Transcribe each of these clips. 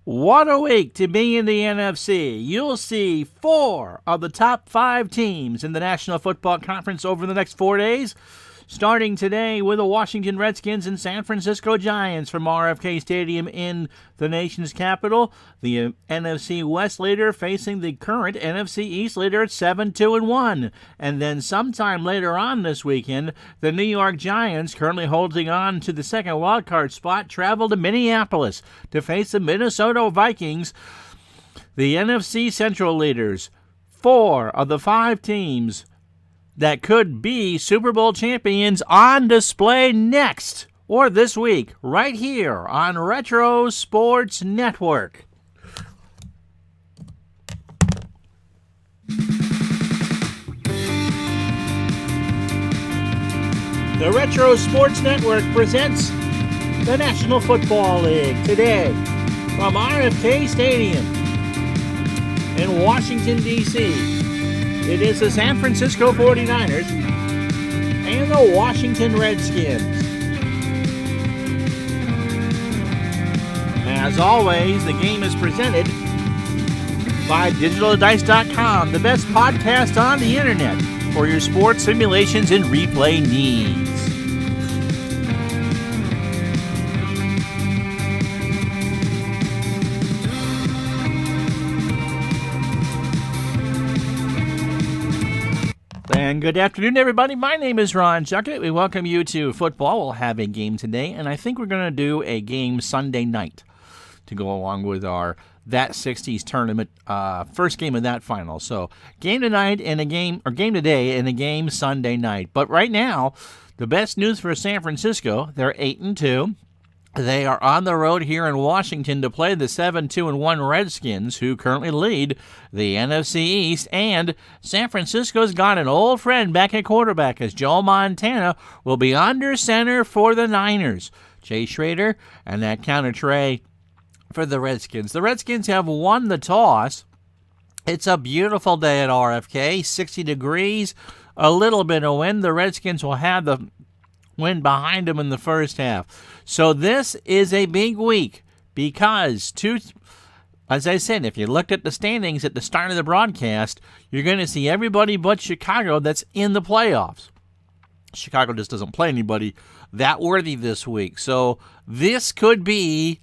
What a week to be in the NFC. You'll see 4 of the top 5 teams in the National Football Conference over the next 4 days. Starting today with the Washington Redskins and San Francisco Giants from RFK Stadium in the nation's capital. The NFC West leader facing the current NFC East leader at 7-2-1. And then sometime later on this weekend, the New York Giants, currently holding on to the second wildcard spot, travel to Minneapolis to face the Minnesota Vikings. The NFC Central leaders, 4 of the 5 teams that could be Super Bowl champions, on display next or this week right here on Retro Sports Network. The Retro Sports Network presents the National Football League today from RFK Stadium in Washington, D.C. It is the San Francisco 49ers and the Washington Redskins. As always, the game is presented by DigitalDice.com, the best podcast on the internet for your sports simulations and replay needs. And good afternoon, everybody. My name is Ron Juckett. We welcome you to football. We'll have a game today, and I think we're going to do a game Sunday night to go along with our That 60s tournament, first game of that final. So game tonight and a game, or game today and a game Sunday night. But right now, the best news for San Francisco, they're 8-2. They are on the road here in Washington to play the 7-2-1 Redskins, who currently lead the NFC East. And San Francisco's got an old friend back at quarterback, as Joe Montana will be under center for the Niners. Jay Schrader and that counter tray for the Redskins. The Redskins have won the toss. It's a beautiful day at RFK, 60 degrees, a little bit of wind. The Redskins will have the wind behind them in the first half. So this is a big week because, as I said, if you looked at the standings at the start of the broadcast, you're going to see everybody but Chicago that's in the playoffs. Chicago just doesn't play anybody that worthy this week. So this could be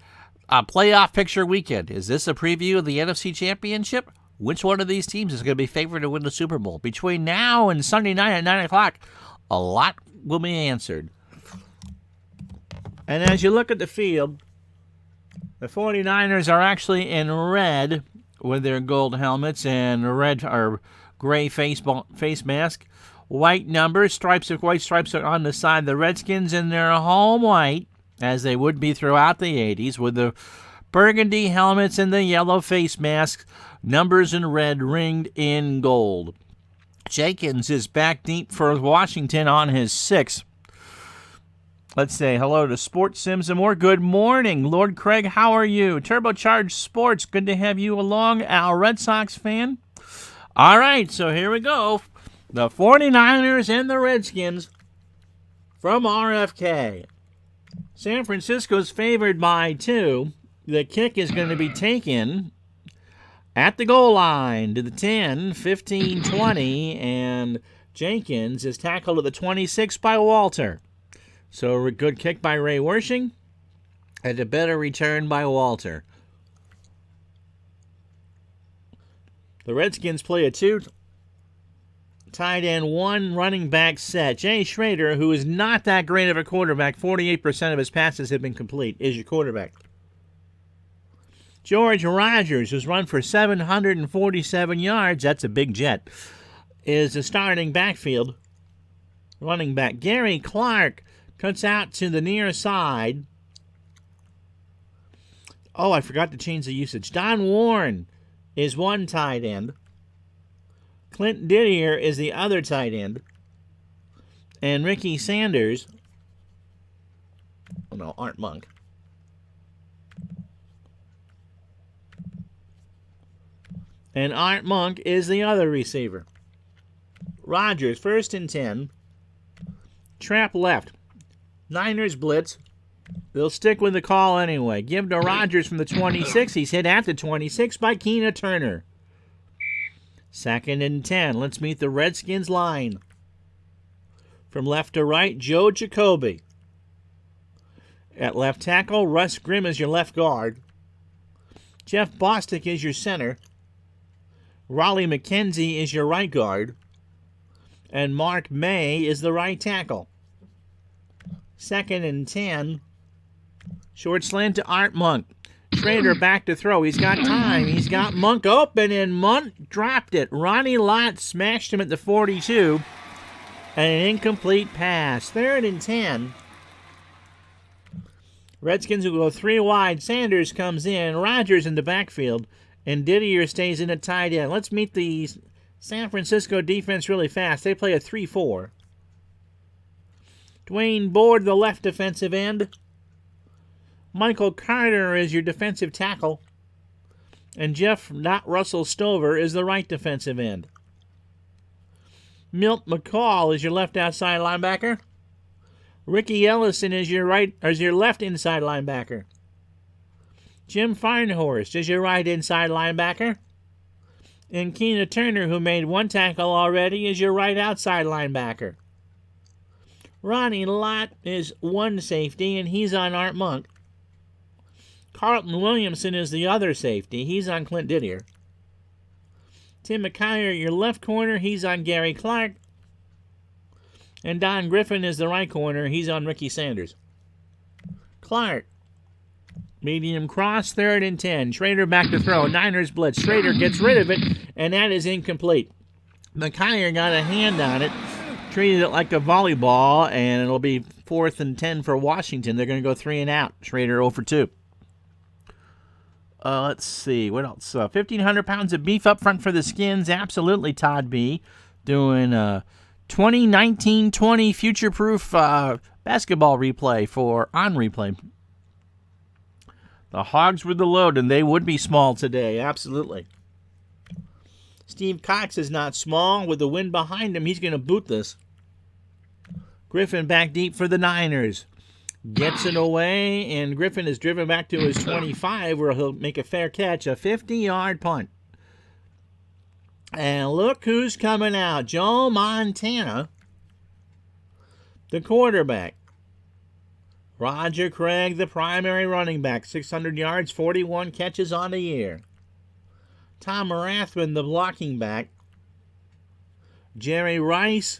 a playoff picture weekend. Is this a preview of the NFC Championship? Which one of these teams is going to be favored to win the Super Bowl? Between now and Sunday night at 9 o'clock, a lot will be answered. And as you look at the field, the 49ers are actually in red with their gold helmets and red or gray face mask. White numbers, white stripes are on the side. The Redskins in their home white, as they would be throughout the 80s, with the burgundy helmets and the yellow face masks, numbers in red ringed in gold. Jenkins is back deep for Washington on his 6th. Let's say hello to Sports Sims and more. Good morning, Lord Craig. How are you? Turbocharged Sports, good to have you along. Al, Red Sox fan. All right, so here we go. The 49ers and the Redskins from RFK. San Francisco's favored by 2. The kick is going to be taken at the goal line to the 10, 15, 20, and Jenkins is tackled at the 26 by Walter. So a good kick by Ray Wersching and a better return by Walter. The Redskins play a 2 tight end, 1 running back set. Jay Schrader, who is not that great of a quarterback, 48% of his passes have been complete, is your quarterback. George Rogers, who's run for 747 yards, that's a big jet, is the starting backfield running back. Gary Clark cuts out to the near side. Oh, I forgot to change the usage. Don Warren is 1 tight end. Clint Didier is the other tight end. And Ricky Sanders, Art Monk. And Art Monk is the other receiver. Rogers, 1st and 10. Trap left. Niners blitz. They'll stick with the call anyway. Give to Rogers from the 26. He's hit at the 26 by Keena Turner. 2nd and 10. Let's meet the Redskins line. From left to right, Joe Jacoby. At left tackle, Russ Grimm is your left guard. Jeff Bostic is your center. Raleigh McKenzie is your right guard. And Mark May is the right tackle. 2nd and 10. Short slant to Art Monk. Schrader back to throw. He's got time. He's got Monk open, and Monk dropped it. Ronnie Lott smashed him at the 42. And an incomplete pass. 3rd and 10. Redskins will go 3 wide. Sanders comes in. Rogers in the backfield. And Didier stays in at tight end. Let's meet the San Francisco defense really fast. They play a 3-4. Dwayne Board, the left defensive end. Michael Carter is your defensive tackle. And Jeff Not Russell Stover is the right defensive end. Milt McCall is your left outside linebacker. Ricky Ellison is your left inside linebacker. Jim Feinhorst is your right inside linebacker. And Keena Turner, who made 1 tackle already, is your right outside linebacker. Ronnie Lott is 1 safety, and he's on Art Monk. Carlton Williamson is the other safety. He's on Clint Didier. Tim McKyer, your left corner. He's on Gary Clark. And Don Griffin is the right corner. He's on Ricky Sanders. Clark. Medium cross, 3rd and 10. Schrader back to throw. Niners blitz. Schrader gets rid of it, and that is incomplete. McKyer got a hand on it, treated it like a volleyball, and it'll be 4th and 10 for Washington. They're going to go 3 and out. Schrader 0 for 2. Let's see. What else? 1,500 pounds of beef up front for the Skins. Absolutely, Todd B. Doing 2019-20 future-proof basketball replay on replay. The Hogs were the load, and they would be small today. Absolutely. Steve Cox is not small. With the wind behind him, he's going to boot this. Griffin back deep for the Niners. Gets it away, and Griffin is driven back to his 25, where he'll make a fair catch, a 50-yard punt. And look who's coming out. Joe Montana, the quarterback. Roger Craig, the primary running back, 600 yards, 41 catches on the year. Tom Rathman, the blocking back. Jerry Rice,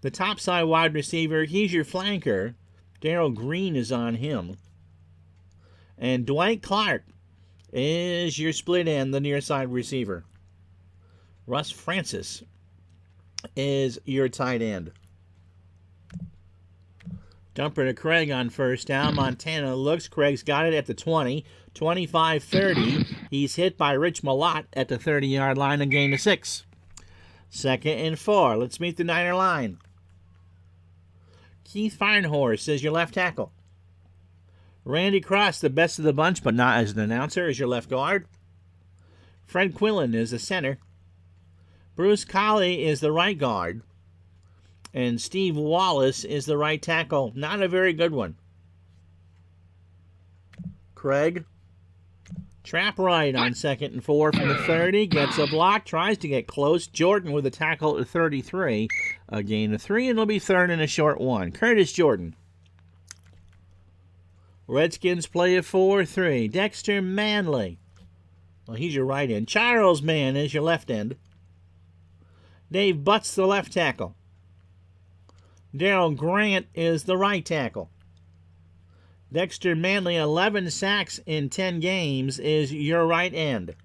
the topside wide receiver. He's your flanker. Darrell Green is on him. And Dwight Clark is your split end, the near side receiver. Russ Francis is your tight end. Dumper to Craig on 1st down. Montana looks. Craig's got it at the 20. 25-30. He's hit by Rich Malott at the 30-yard line and gain of 6. 2nd and 4. Let's meet the Niner line. Keith Feinhorst is your left tackle. Randy Cross, the best of the bunch, but not as an announcer, is your left guard. Fred Quillen is the center. Bruce Colley is the right guard. And Steve Wallace is the right tackle. Not a very good one. Craig. Trap right on 2nd and 4 from the 30. Gets a block. Tries to get close. Jordan with a tackle at 33. A gain of 3, and it'll be 3rd and a short 1. Curtis Jordan. Redskins play a 4-3. Dexter Manley. Well, he's your right end. Charles Mann is your left end. Dave Butts, the left tackle. Darrell Grant is the right tackle. Dexter Manley, 11 sacks in 10 games, is your right end.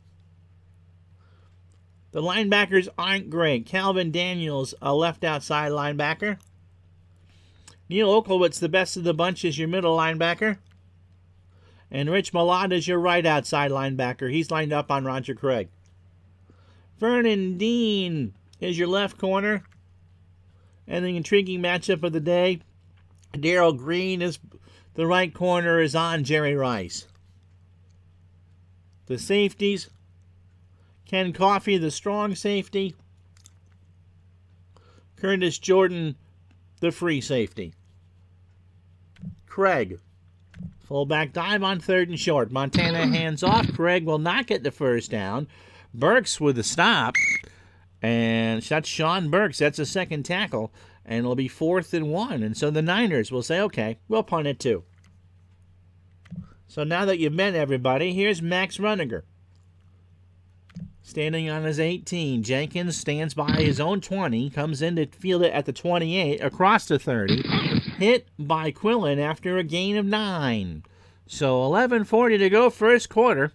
The linebackers aren't great. Calvin Daniels, a left outside linebacker. Neil Oklowitz, the best of the bunch, is your middle linebacker. And Rich Malott is your right outside linebacker. He's lined up on Roger Craig. Vernon Dean is your left corner. And the intriguing matchup of the day, Darrell Green is the right corner, is on Jerry Rice. The safeties, Ken Coffey, the strong safety. Curtis Jordan, the free safety. Craig, Fullback dive on 3rd and short. Montana hands off. Craig will not get the first down. Burks with the stop. And that's Sean Burks. That's a second tackle. And it'll be 4th and 1. And so the Niners will say, okay, we'll punt it too. So now that you've met everybody, here's Max Runniger. Standing on his 18. Jenkins stands by his own 20. Comes in to field it at the 28. Across the 30. Hit by Quillen after a gain of 9. So 11:40 to go, first quarter.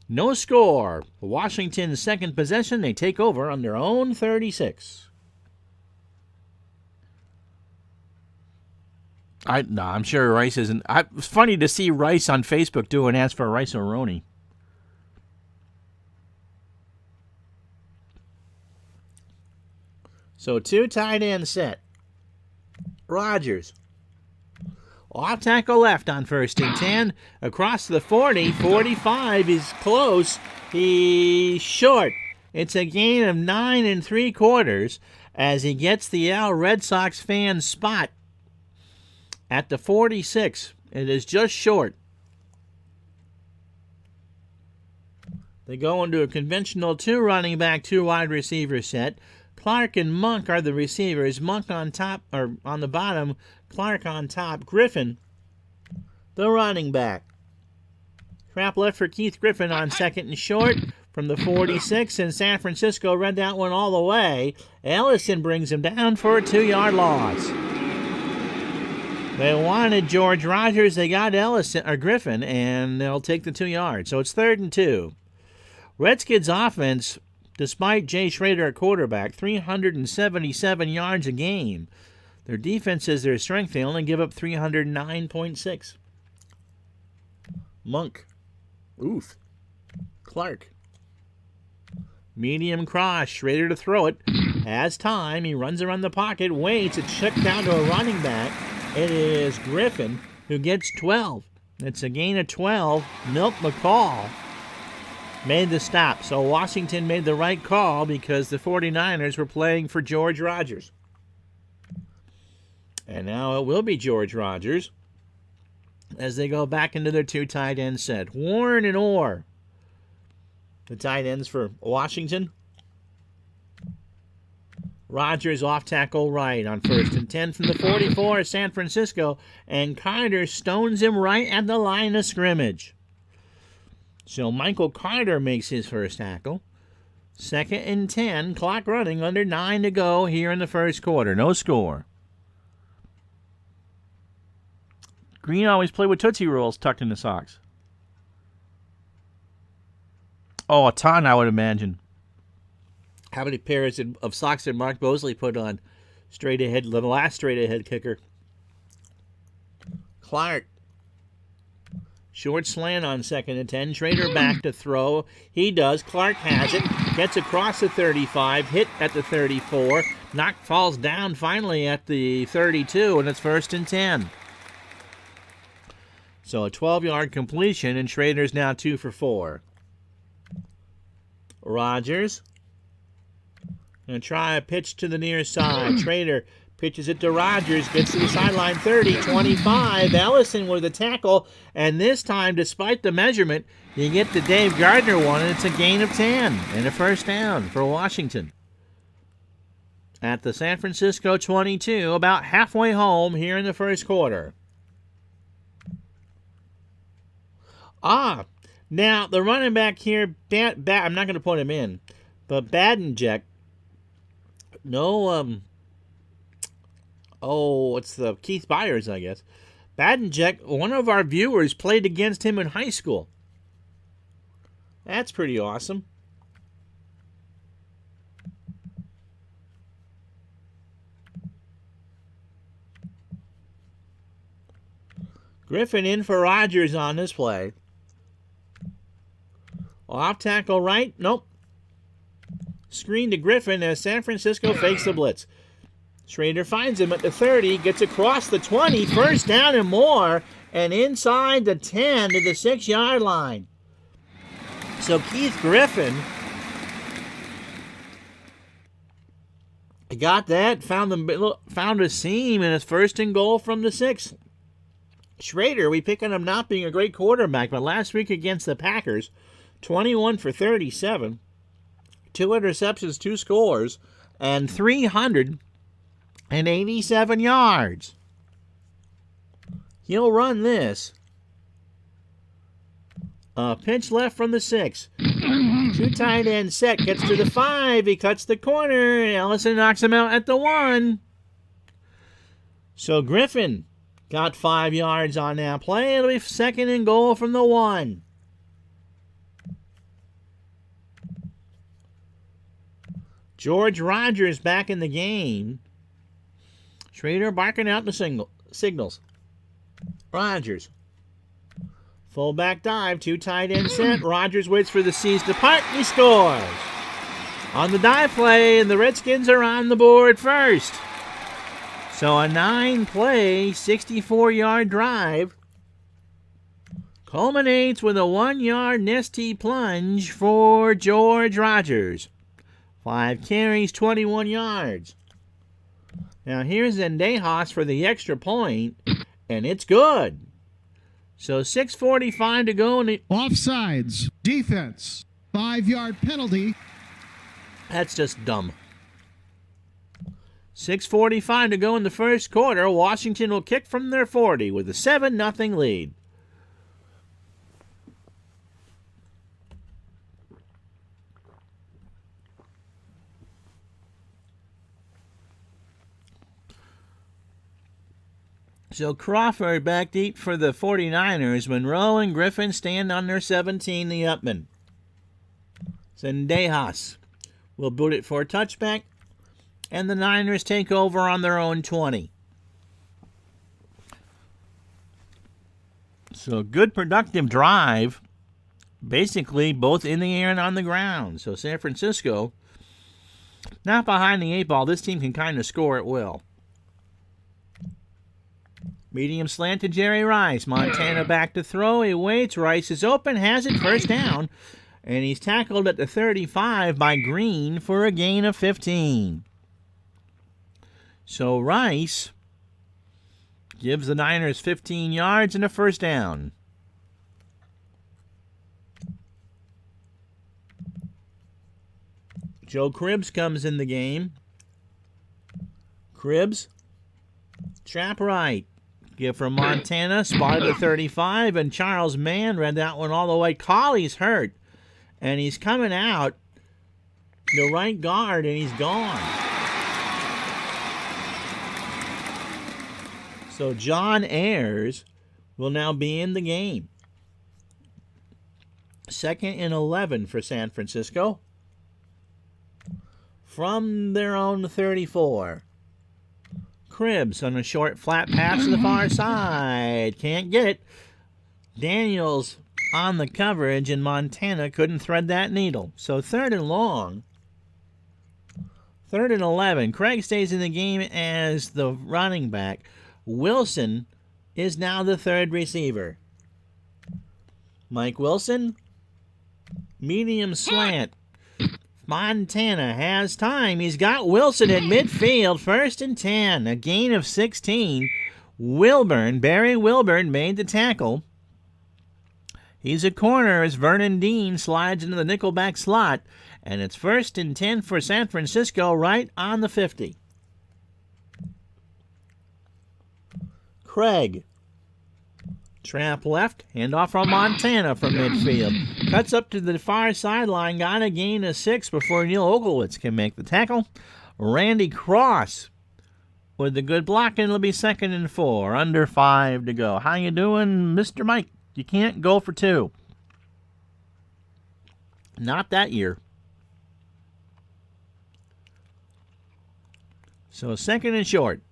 No score. Washington's second possession. They take over on their own 36. I'm sure Rice isn't. It's funny to see Rice on Facebook doing Ask for Rice-A-Roni. So 2 tight end set. Rodgers. Off tackle left on 1st and 10. Across the 40. 45 is close. He's short. It's a gain of 9 3/4 as he gets the Red Sox fan spot at the 46. It is just short. They go into a conventional 2 running back, 2 wide receiver set. Clark and Monk are the receivers. Monk on top, or on the bottom. Clark on top. Griffin, the running back. Trap left for Keith Griffin on 2nd and short from the 46, and San Francisco read that one all the way. Ellison brings him down for a 2-yard loss. They wanted George Rogers. They got Griffin, and they'll take the 2 yards. So it's 3rd and 2. Redskins offense, despite Jay Schrader at quarterback, 377 yards a game. Their defense is their strength. They only give up 309.6. Monk. Oof. Clark. Medium cross. Schrader to throw it. Has time. He runs around the pocket. Waits. It's checked down to a running back. It is Griffin who gets 12. It's a gain of 12. Milt McCall made the stop. So Washington made the right call because the 49ers were playing for George Rogers. And now it will be George Rogers as they go back into their 2 tight end set. Warren and Orr, the tight ends for Washington. Rogers off tackle right on 1st and 10 from the 44 of San Francisco, and Carter stones him right at the line of scrimmage. So Michael Carter makes his first tackle. 2nd and 10, clock running, under 9 to go here in the first quarter. No score. Green always played with Tootsie Rolls tucked in the socks. Oh, a ton, I would imagine. How many pairs of socks did Mark Bosley put on? Straight ahead, the last straight ahead kicker. Clark. Short slant on 2nd and 10. Schrader back to throw. He does. Clark has it. Gets across the 35. Hit at the 34. Falls down finally at the 32, and it's 1st and 10. So a 12-yard completion, and Schrader's now 2 for 4. Rogers. Going to try a pitch to the near side. Schrader pitches it to Rogers. Gets to the sideline. 30, 25. Ellison with a tackle. And this time, despite the measurement, you get the Dave Gardner one, and it's a gain of 10 and a first down for Washington. At the San Francisco 22, about halfway home here in the first quarter. Now the running back here, I'm not going to put him in, but Badenjek. It's the Keith Byers, I guess. Badenjek, one of our viewers played against him in high school. That's pretty awesome. Griffin in for Rogers on this play. Off tackle right. Nope. Screen to Griffin as San Francisco fakes the blitz. Schrader finds him at the 30. Gets across the 20. First down and more. And inside the 10 to the 6-yard line. So Keith Griffin got that. Found a seam, and it's 1st and goal from the 6. Schrader, we pick on him not being a great quarterback, but last week against the Packers, 21 for 37, 2 interceptions, 2 scores, and 387 yards. He'll run this. Pinch left from the 6. 2 tight end set. Gets to the 5. He cuts the corner. And Ellison knocks him out at the 1. So Griffin got 5 yards on that play. It'll be 2nd and goal from the 1. George Rogers back in the game. Schrader barking out the signals. Rogers. Fullback dive, 2 tight end set. Rogers waits for the C's to part, and he scores. On the dive play, and the Redskins are on the board first. So a 9-play, 64-yard drive culminates with a 1-yard nesty plunge for George Rogers. 5 carries, 21 yards. Now here's Zendejas for the extra point, and it's good. So 6:45 to go. Offsides. Defense. 5-yard penalty. That's just dumb. 6:45 to go in the first quarter. Washington will kick from their 40 with a 7-0 lead. So Crawford back deep for the 49ers. Monroe and Griffin stand on their 17, the Upman. Zendejas will boot it for a touchback, and the Niners take over on their own 20. So good productive drive, basically both in the air and on the ground. So San Francisco, not behind the 8 ball. This team can kind of score at will. Medium slant to Jerry Rice. Montana back to throw. He waits. Rice is open. Has it. First down. And he's tackled at the 35 by Green for a gain of 15. So Rice gives the Niners 15 yards and a first down. Joe Cribbs comes in the game. Cribbs. Trap right. Give from Montana, spotted at 35, and Charles Mann read that one all the way. Colley's hurt, and he's coming out the right guard, and he's gone. So John Ayers will now be in the game. 2nd and 11 for San Francisco. From their own 34. Cribbs on a short flat pass to the far side. Can't get it. Daniels on the coverage, and Montana couldn't thread that needle. So 3rd and long. 3rd and 11. Craig stays in the game as the running back. Wilson is now the 3rd receiver. Mike Wilson. Medium slant. Montana has time. He's got Wilson at midfield. 1st and 10. A gain of 16. Barry Wilburn made the tackle. He's a corner as Vernon Dean slides into the nickelback slot. And it's 1st and 10 for San Francisco right on the 50. Craig. Trap left, handoff from Montana from midfield. Cuts up to the far sideline, got a gain of 6 before Neil Oglowitz can make the tackle. Randy Cross with the good block, and it'll be 2nd and 4, under 5 to go. How you doing, Mr. Mike? You can't go for 2. Not that year. So 2nd and short.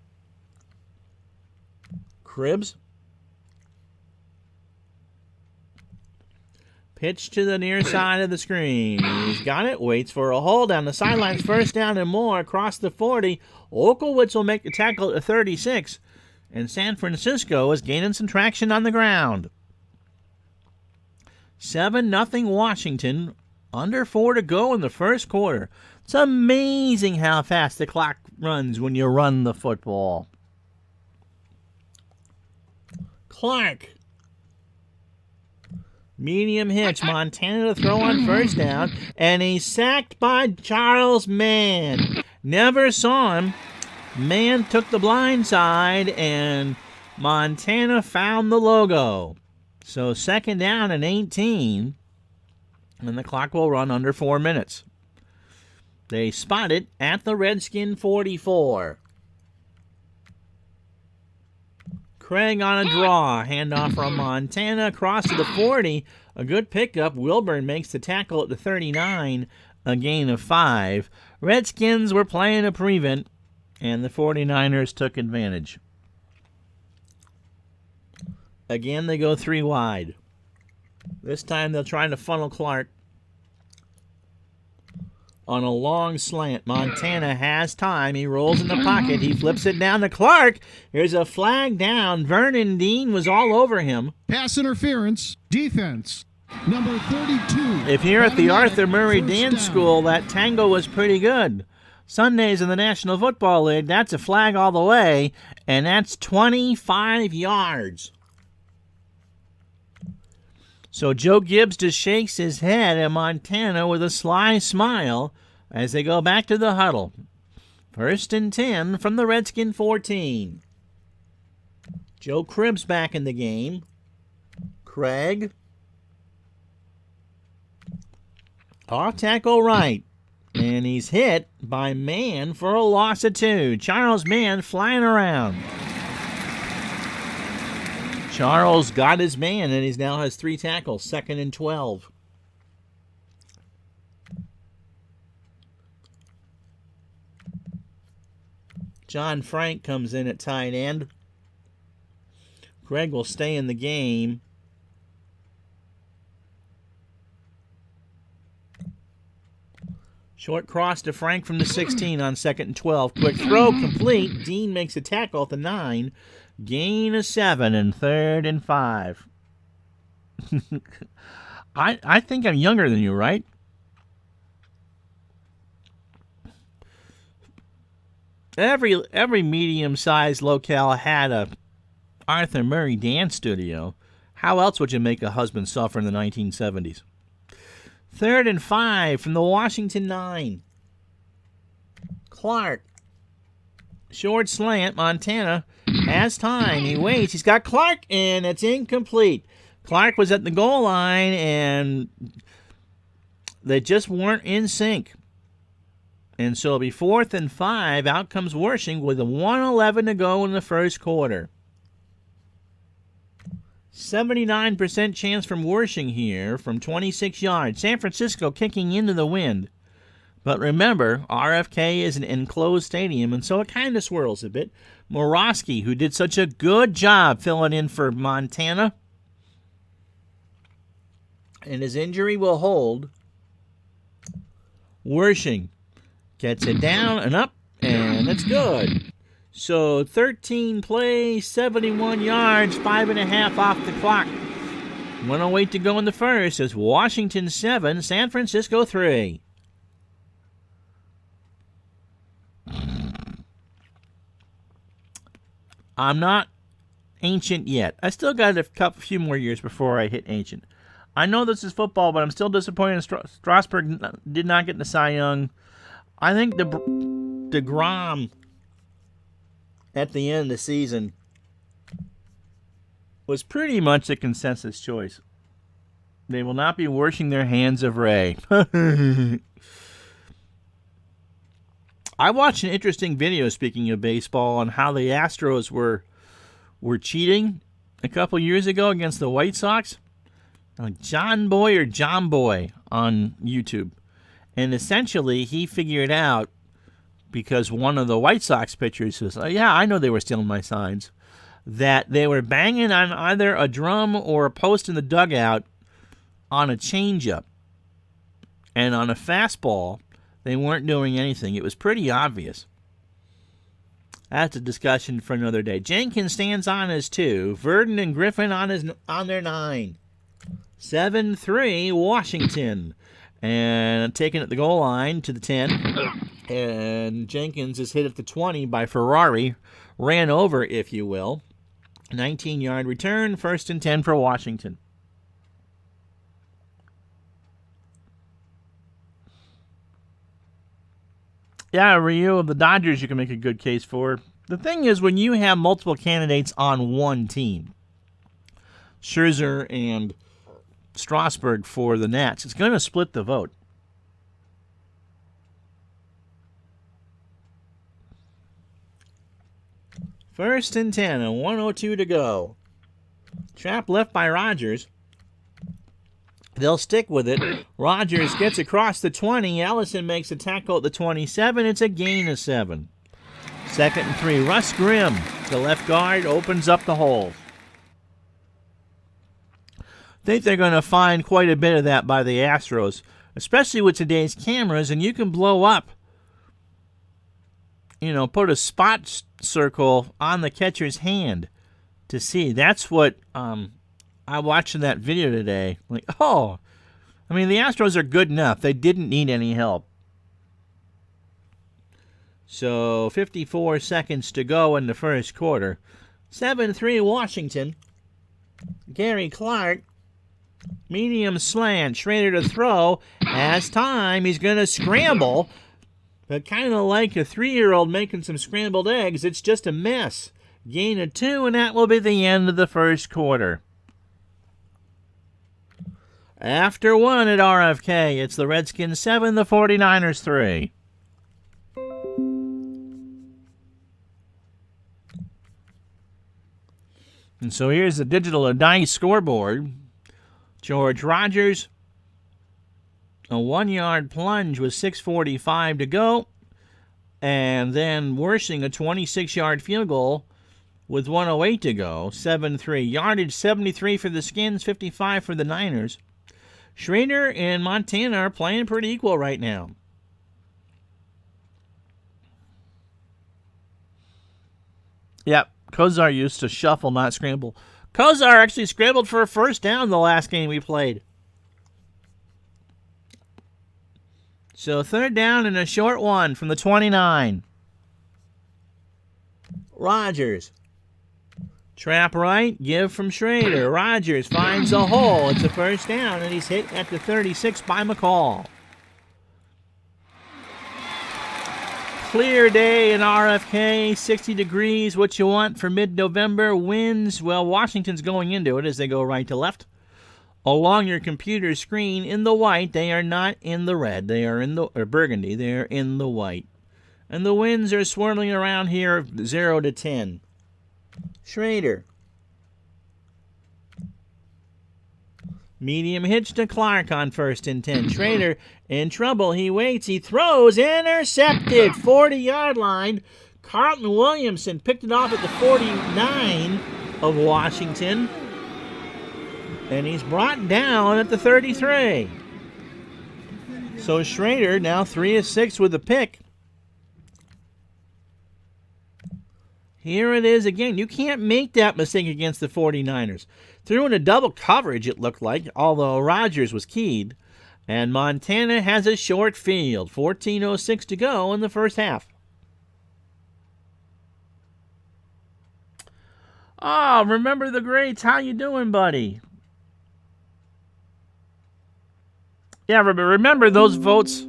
Cribbs. Pitch to the near side of the screen. He's got it. Waits for a hole down the sidelines. 1st down and more across the 40. Oklowitz will make the tackle at the 36. And San Francisco is gaining some traction on the ground. 7-0 Washington. Under 4 to go in the first quarter. It's amazing how fast the clock runs when you run the football. Clark. Medium hitch. Montana to throw on first down. And he's sacked by Charles Mann. Never saw him. Mann took the blind side, and Montana found the logo. So 2nd down and 18. And the clock will run under 4 minutes. They spot it at the Redskin 44. Craig on a draw. Handoff from Montana across to the 40. A good pickup. Wilburn makes the tackle at the 39. A gain of 5. Redskins were playing a prevent, and the 49ers took advantage. Again, they go 3 wide. This time they'll try to funnel Clark on a long slant. Montana has time. He rolls in the pocket. He flips it down to Clark. Here's a flag down. Vernon Dean was all over him. Pass interference. Defense. Number 32. If you're at the Arthur Murray Dance School, that tango was pretty good. Sundays in the National Football League, that's a flag all the way, and that's 25 yards. So Joe Gibbs just shakes his head at Montana with a sly smile as they go back to the huddle. 1st and 10 from the Redskin 14. Joe Cribbs back in the game. Craig. Off tackle right. And he's hit by Mann for a loss of 2. Charles Mann flying around. Charles got his man, and he now has 3 tackles. 2nd and 12. John Frank comes in at tight end. Craig will stay in the game. Short cross to Frank from the 16 on 2nd and 12. Quick throw complete. Dean makes a tackle at the 9. Gain of 7 and 3rd and 5. I think I'm younger than you, right? Every medium-sized locale had a Arthur Murray dance studio. How else would you make a husband suffer in the 1970s? 3rd and 5 from the Washington 9. Clark. Short slant. Montana has time. He waits. He's got Clark, and it's incomplete. Clark was at the goal line, and they just weren't in sync. And so it'll be 4th and 5. Out comes Worshing with a 1:11 to go in the first quarter. 79% chance from Worshing here from 26 yards. San Francisco kicking into the wind. But remember, RFK is an enclosed stadium, and so it kind of swirls a bit. Morosky, who did such a good job filling in for Montana, and his injury will hold. Worshing gets it down and up, and it's good. So 13 plays, 71 yards, 5.5 off the clock. 1:08 to go in the first as Washington 7, San Francisco 3. I'm not ancient yet. I still got a few more years before I hit ancient. I know this is football, but I'm still disappointed Strasburg did not get the Cy Young. I think DeGrom at the end of the season was pretty much the consensus choice. They will not be washing their hands of Ray. I watched an interesting video, speaking of baseball, on how the Astros were cheating a couple years ago against the White Sox. Like John Boy on YouTube. And essentially, he figured out, because one of the White Sox pitchers says, oh, yeah, I know they were stealing my signs, that they were banging on either a drum or a post in the dugout on a changeup. And on a fastball, they weren't doing anything. It was pretty obvious. That's a discussion for another day. Jenkins stands on his 2. Verdon and Griffin on their 9. 7-3 Washington. And taken at the goal line to the 10. And Jenkins is hit at the 20 by Ferrari. Ran over, if you will. 19-yard return, 1st and 10 for Washington. Yeah, Ryu of the Dodgers you can make a good case for. The thing is, when you have multiple candidates on one team, Scherzer and Strasburg for the Nats, it's going to split the vote. First and 10 and 1:02 to go. Trap left by Rogers. They'll stick with it. Rogers gets across the 20. Ellison makes a tackle at the 27. It's a gain of 7. 2nd and 3. Russ Grimm, the left guard, opens up the hole. I think they're going to find quite a bit of that by the Astros, especially with today's cameras, and you can blow up, put a spot circle on the catcher's hand to see. That's what I watched in that video today. The Astros are good enough. They didn't need any help. So 54 seconds to go in the first quarter. 7-3 Washington. Gary Clark. Medium slant. Schrader to throw. Has time. He's going to scramble. But kind of like a 3-year-old making some scrambled eggs, it's just a mess. Gain of 2, and that will be the end of the first quarter. After 1 at RFK, it's the Redskins 7, the 49ers 3. And so here's the digital dice scoreboard. George Rogers, a 1-yard plunge with 6:45 to go. And then Wershing, a 26-yard field goal with 1:08 to go. 7-3. Yardage 73 for the Skins, 55 for the Niners. Schrader and Montana are playing pretty equal right now. Yep, Kozar used to shuffle, not scramble. Kozar actually scrambled for a first down the last game we played. So 3rd down and a short one from the 29. Rogers. Trap right, give from Schrader. Rogers finds a hole. It's a first down, and he's hit at the 36 by McCall. Clear day in RFK, 60 degrees, what you want for mid-November. Winds, well, Washington's going into it as they go right to left. Along your computer screen in the white, they are not in the red. They are in the burgundy. They are in the white. And the winds are swirling around here 0 to 10. Schrader. Medium hitch to Clark on 1st and 10. Schrader in trouble. He waits. He throws. Intercepted. 40-yard line. Carlton Williamson picked it off at the 49 of Washington. And he's brought down at the 33. So Schrader now 3 of 6 with a pick. Here it is again. You can't make that mistake against the 49ers. Threw in a double coverage, it looked like, although Rogers was keyed. And Montana has a short field. 14:06 to go in the first half. Oh, remember the greats. How you doing, buddy? Yeah, remember those votes.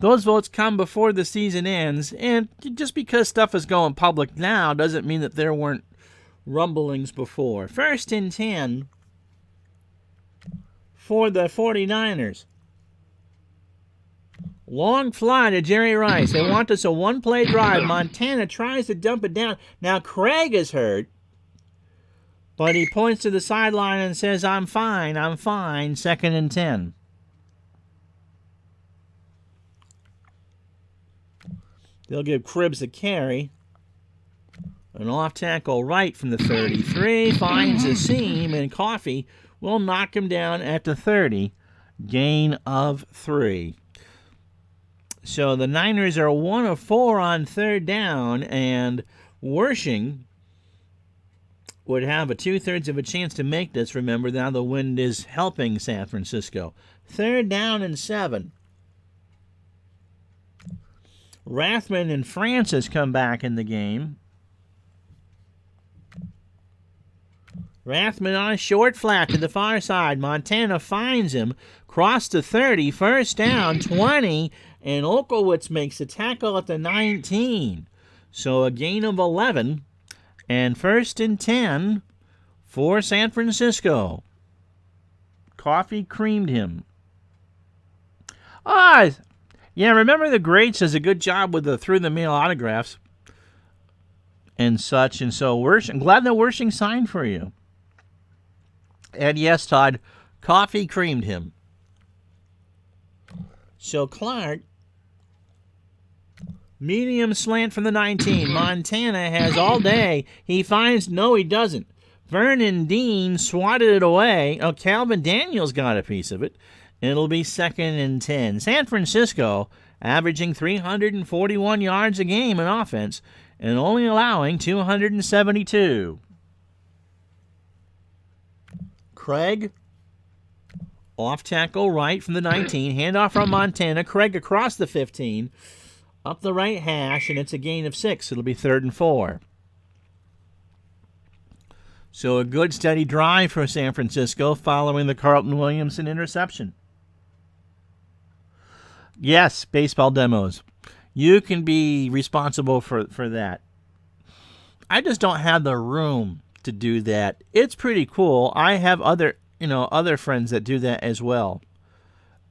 Those votes come before the season ends, and just because stuff is going public now doesn't mean that there weren't rumblings before. 1st and 10 for the 49ers. Long fly to Jerry Rice. They want us a one-play drive. Montana tries to dump it down. Now Craig is hurt, but he points to the sideline and says, I'm fine, 2nd and 10. They'll give Cribbs a carry. An off tackle right from the 33. Finds a seam, and Coffey will knock him down at the 30. Gain of 3. So the Niners are 1 of 4 on 3rd down, and Wershing would have a 2/3 of a chance to make this. Remember, now the wind is helping San Francisco. 3rd down and 7. Rathman and Francis come back in the game. Rathman on a short flat to the far side. Montana finds him. Cross to 30. First down, 20. And Olkowitz makes a tackle at the 19. So a gain of 11. And first and 10 for San Francisco. Coffee creamed him. Yeah, remember the Greats does a good job with the through-the-mail autographs and such. And so I'm glad that Wershing signed for you. And yes, Todd, coffee creamed him. So Clark, medium slant from the 19. Montana has all day. He finds, no, he doesn't. Vernon Dean swatted it away. Oh, Calvin Daniels got a piece of it. It'll be 2nd and 10. San Francisco averaging 341 yards a game in offense and only allowing 272. Craig, off tackle right from the 19. Handoff from Montana. Craig across the 15. Up the right hash, and it's a gain of 6. It'll be 3rd and 4. So a good steady drive for San Francisco following the Carlton Williamson interception. Yes, baseball demos. You can be responsible for that. I just don't have the room to do that. It's pretty cool. I have other friends that do that as well.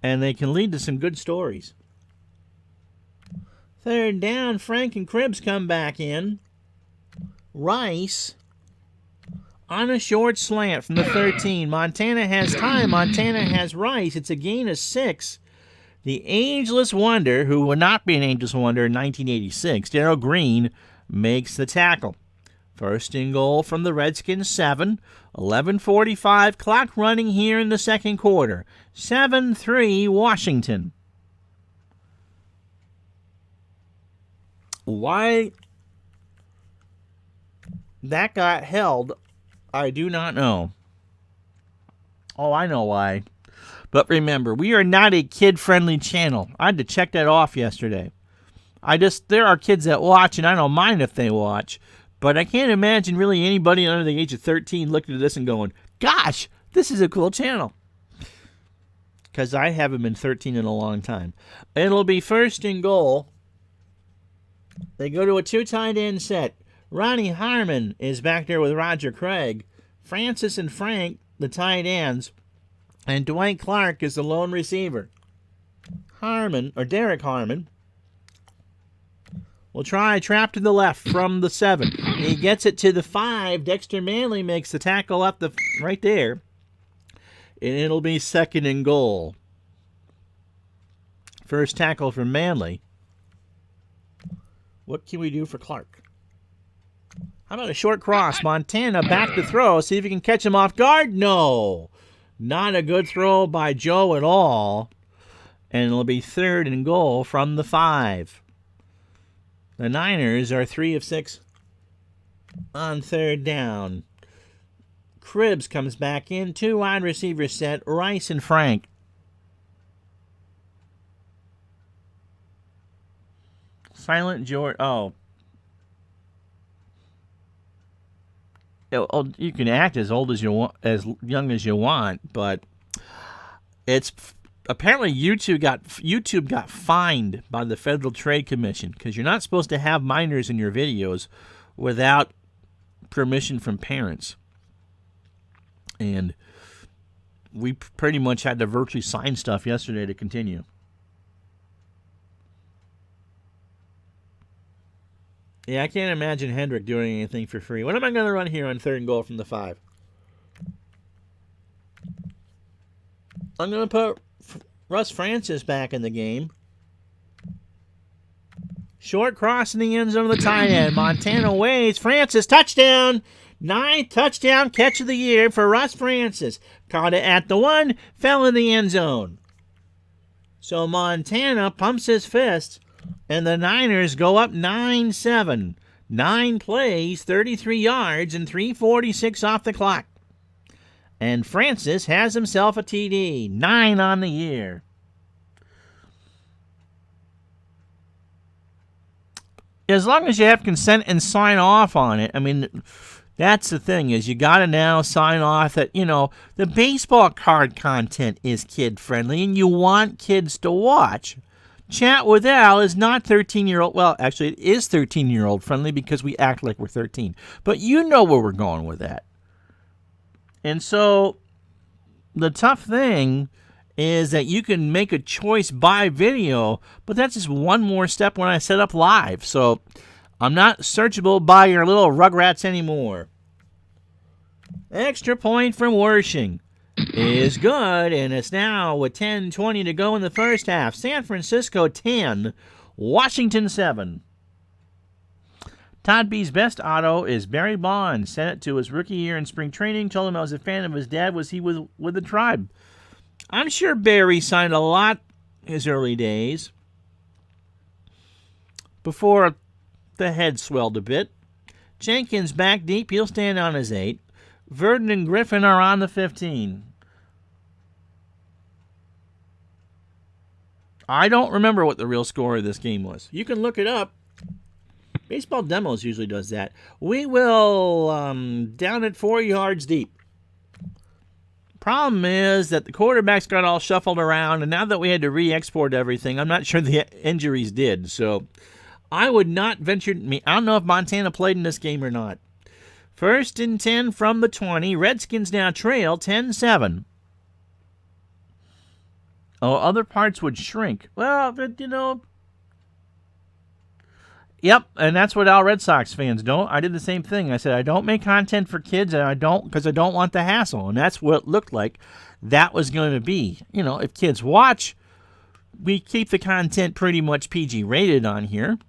And they can lead to some good stories. 3rd down, Frank and Cribbs come back in. Rice on a short slant from the 13. Montana has time. Montana has Rice. It's a gain of 6. The ageless wonder, who would not be an ageless wonder in 1986, Darrell Green, makes the tackle. First and goal from the Redskins, 7. 11:45 clock running here in the second quarter. 7-3 Washington. Why that got held, I do not know. Oh, I know why. But remember, we are not a kid-friendly channel. I had to check that off yesterday. There are kids that watch, and I don't mind if they watch. But I can't imagine really anybody under the age of 13 looking at this and going, gosh, this is a cool channel. Because I haven't been 13 in a long time. It'll be first and goal. They go to a 2 tight end set. Ronnie Harmon is back there with Roger Craig. Francis and Frank, the tight ends. And Dwight Clark is the lone receiver. Derek Harmon, will try a trap to the left from the 7. He gets it to the 5. Dexter Manley makes the tackle up right there. And it'll be 2nd and goal. First tackle from Manley. What can we do for Clark? How about a short cross? Montana back to throw. See if he can catch him off guard. No. Not a good throw by Joe at all. And it'll be 3rd and goal from the 5. The Niners are 3 of 6 on 3rd down. Cribbs comes back in. 2 wide receivers set. Rice and Frank. Silent George. Oh, you can act as old as you want, as young as you want, but it's apparently YouTube got fined by the Federal Trade Commission because you're not supposed to have minors in your videos without permission from parents, and we pretty much had to virtually sign stuff yesterday to continue. Yeah, I can't imagine Hendrick doing anything for free. What am I going to run here on 3rd and goal from the 5? I'm going to put Russ Francis back in the game. Short cross in the end zone of the tight end. Montana waits. Francis, touchdown. 9th touchdown catch of the year for Russ Francis. Caught it at the 1, fell in the end zone. So Montana pumps his fist. And the Niners go up 9-7. 9 plays, 33 yards, and 3:46 off the clock. And Francis has himself a TD. 9 on the year. As long as you have consent and sign off on it. I mean, that's the thing, is you got to now sign off that, the baseball card content is kid-friendly and you want kids to watch. Chat with Al is not 13-year-old. Well, actually, it is 13-year-old friendly because we act like we're 13. But you know where we're going with that. And so the tough thing is that you can make a choice by video, but that's just one more step when I set up live. So I'm not searchable by your little Rugrats anymore. Extra point from Wershing is good, and it's now with 10:20 to go in the first half. San Francisco 10, Washington 7. Todd B's best auto is Barry Bonds. Sent it to his rookie year in spring training. Told him I was a fan of his dad. Was he with the Tribe? I'm sure Barry signed a lot his early days before the head swelled a bit. Jenkins back deep. He'll stand on his 8. Verdon and Griffin are on the 15. I don't remember what the real score of this game was. You can look it up. Baseball Demos usually does that. We will down at 4 yards deep. Problem is that the quarterbacks got all shuffled around, and now that we had to re-export everything, I'm not sure the injuries did. So I would not venture. I don't know if Montana played in this game or not. 1st and 10 from the 20. Redskins now trail 10-7. Oh, other parts would shrink. Well, Yep, and that's what all Red Sox fans don't. I did the same thing. I said I don't make content for kids, and because I don't want the hassle. And that's what it looked like that was going to be. If kids watch, we keep the content pretty much PG rated on here.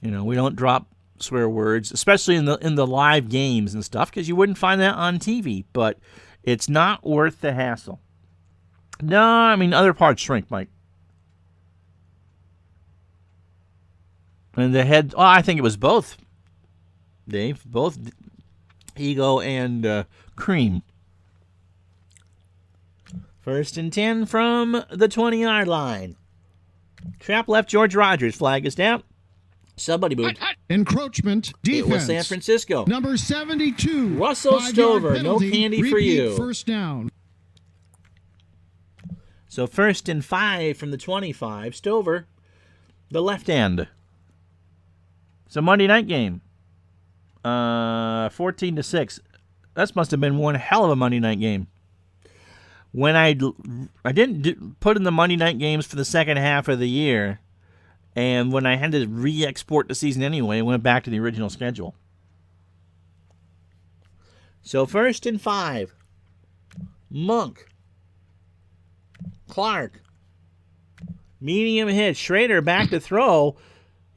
We don't drop swear words, especially in the live games and stuff, because you wouldn't find that on TV. But it's not worth the hassle. No, I mean other parts shrink, Mike. And the head, I think it was both, Dave. Both Ego and Cream. 1st and 10 from the 20-yard line. Trap left, George Rogers. Flag is down. Somebody moved. Encroachment defense. It was San Francisco. Number 72. Russell Stover. No candy for you. First down. So 1st and 5 from the 25. Stover, the left end. It's a Monday night game. 14-6. That must have been one hell of a Monday night game. When I didn't put in the Monday night games for the second half of the year, and when I had to re-export the season anyway, I went back to the original schedule. So 1st and 5. Monk. Clark. Medium hit. Schrader back to throw.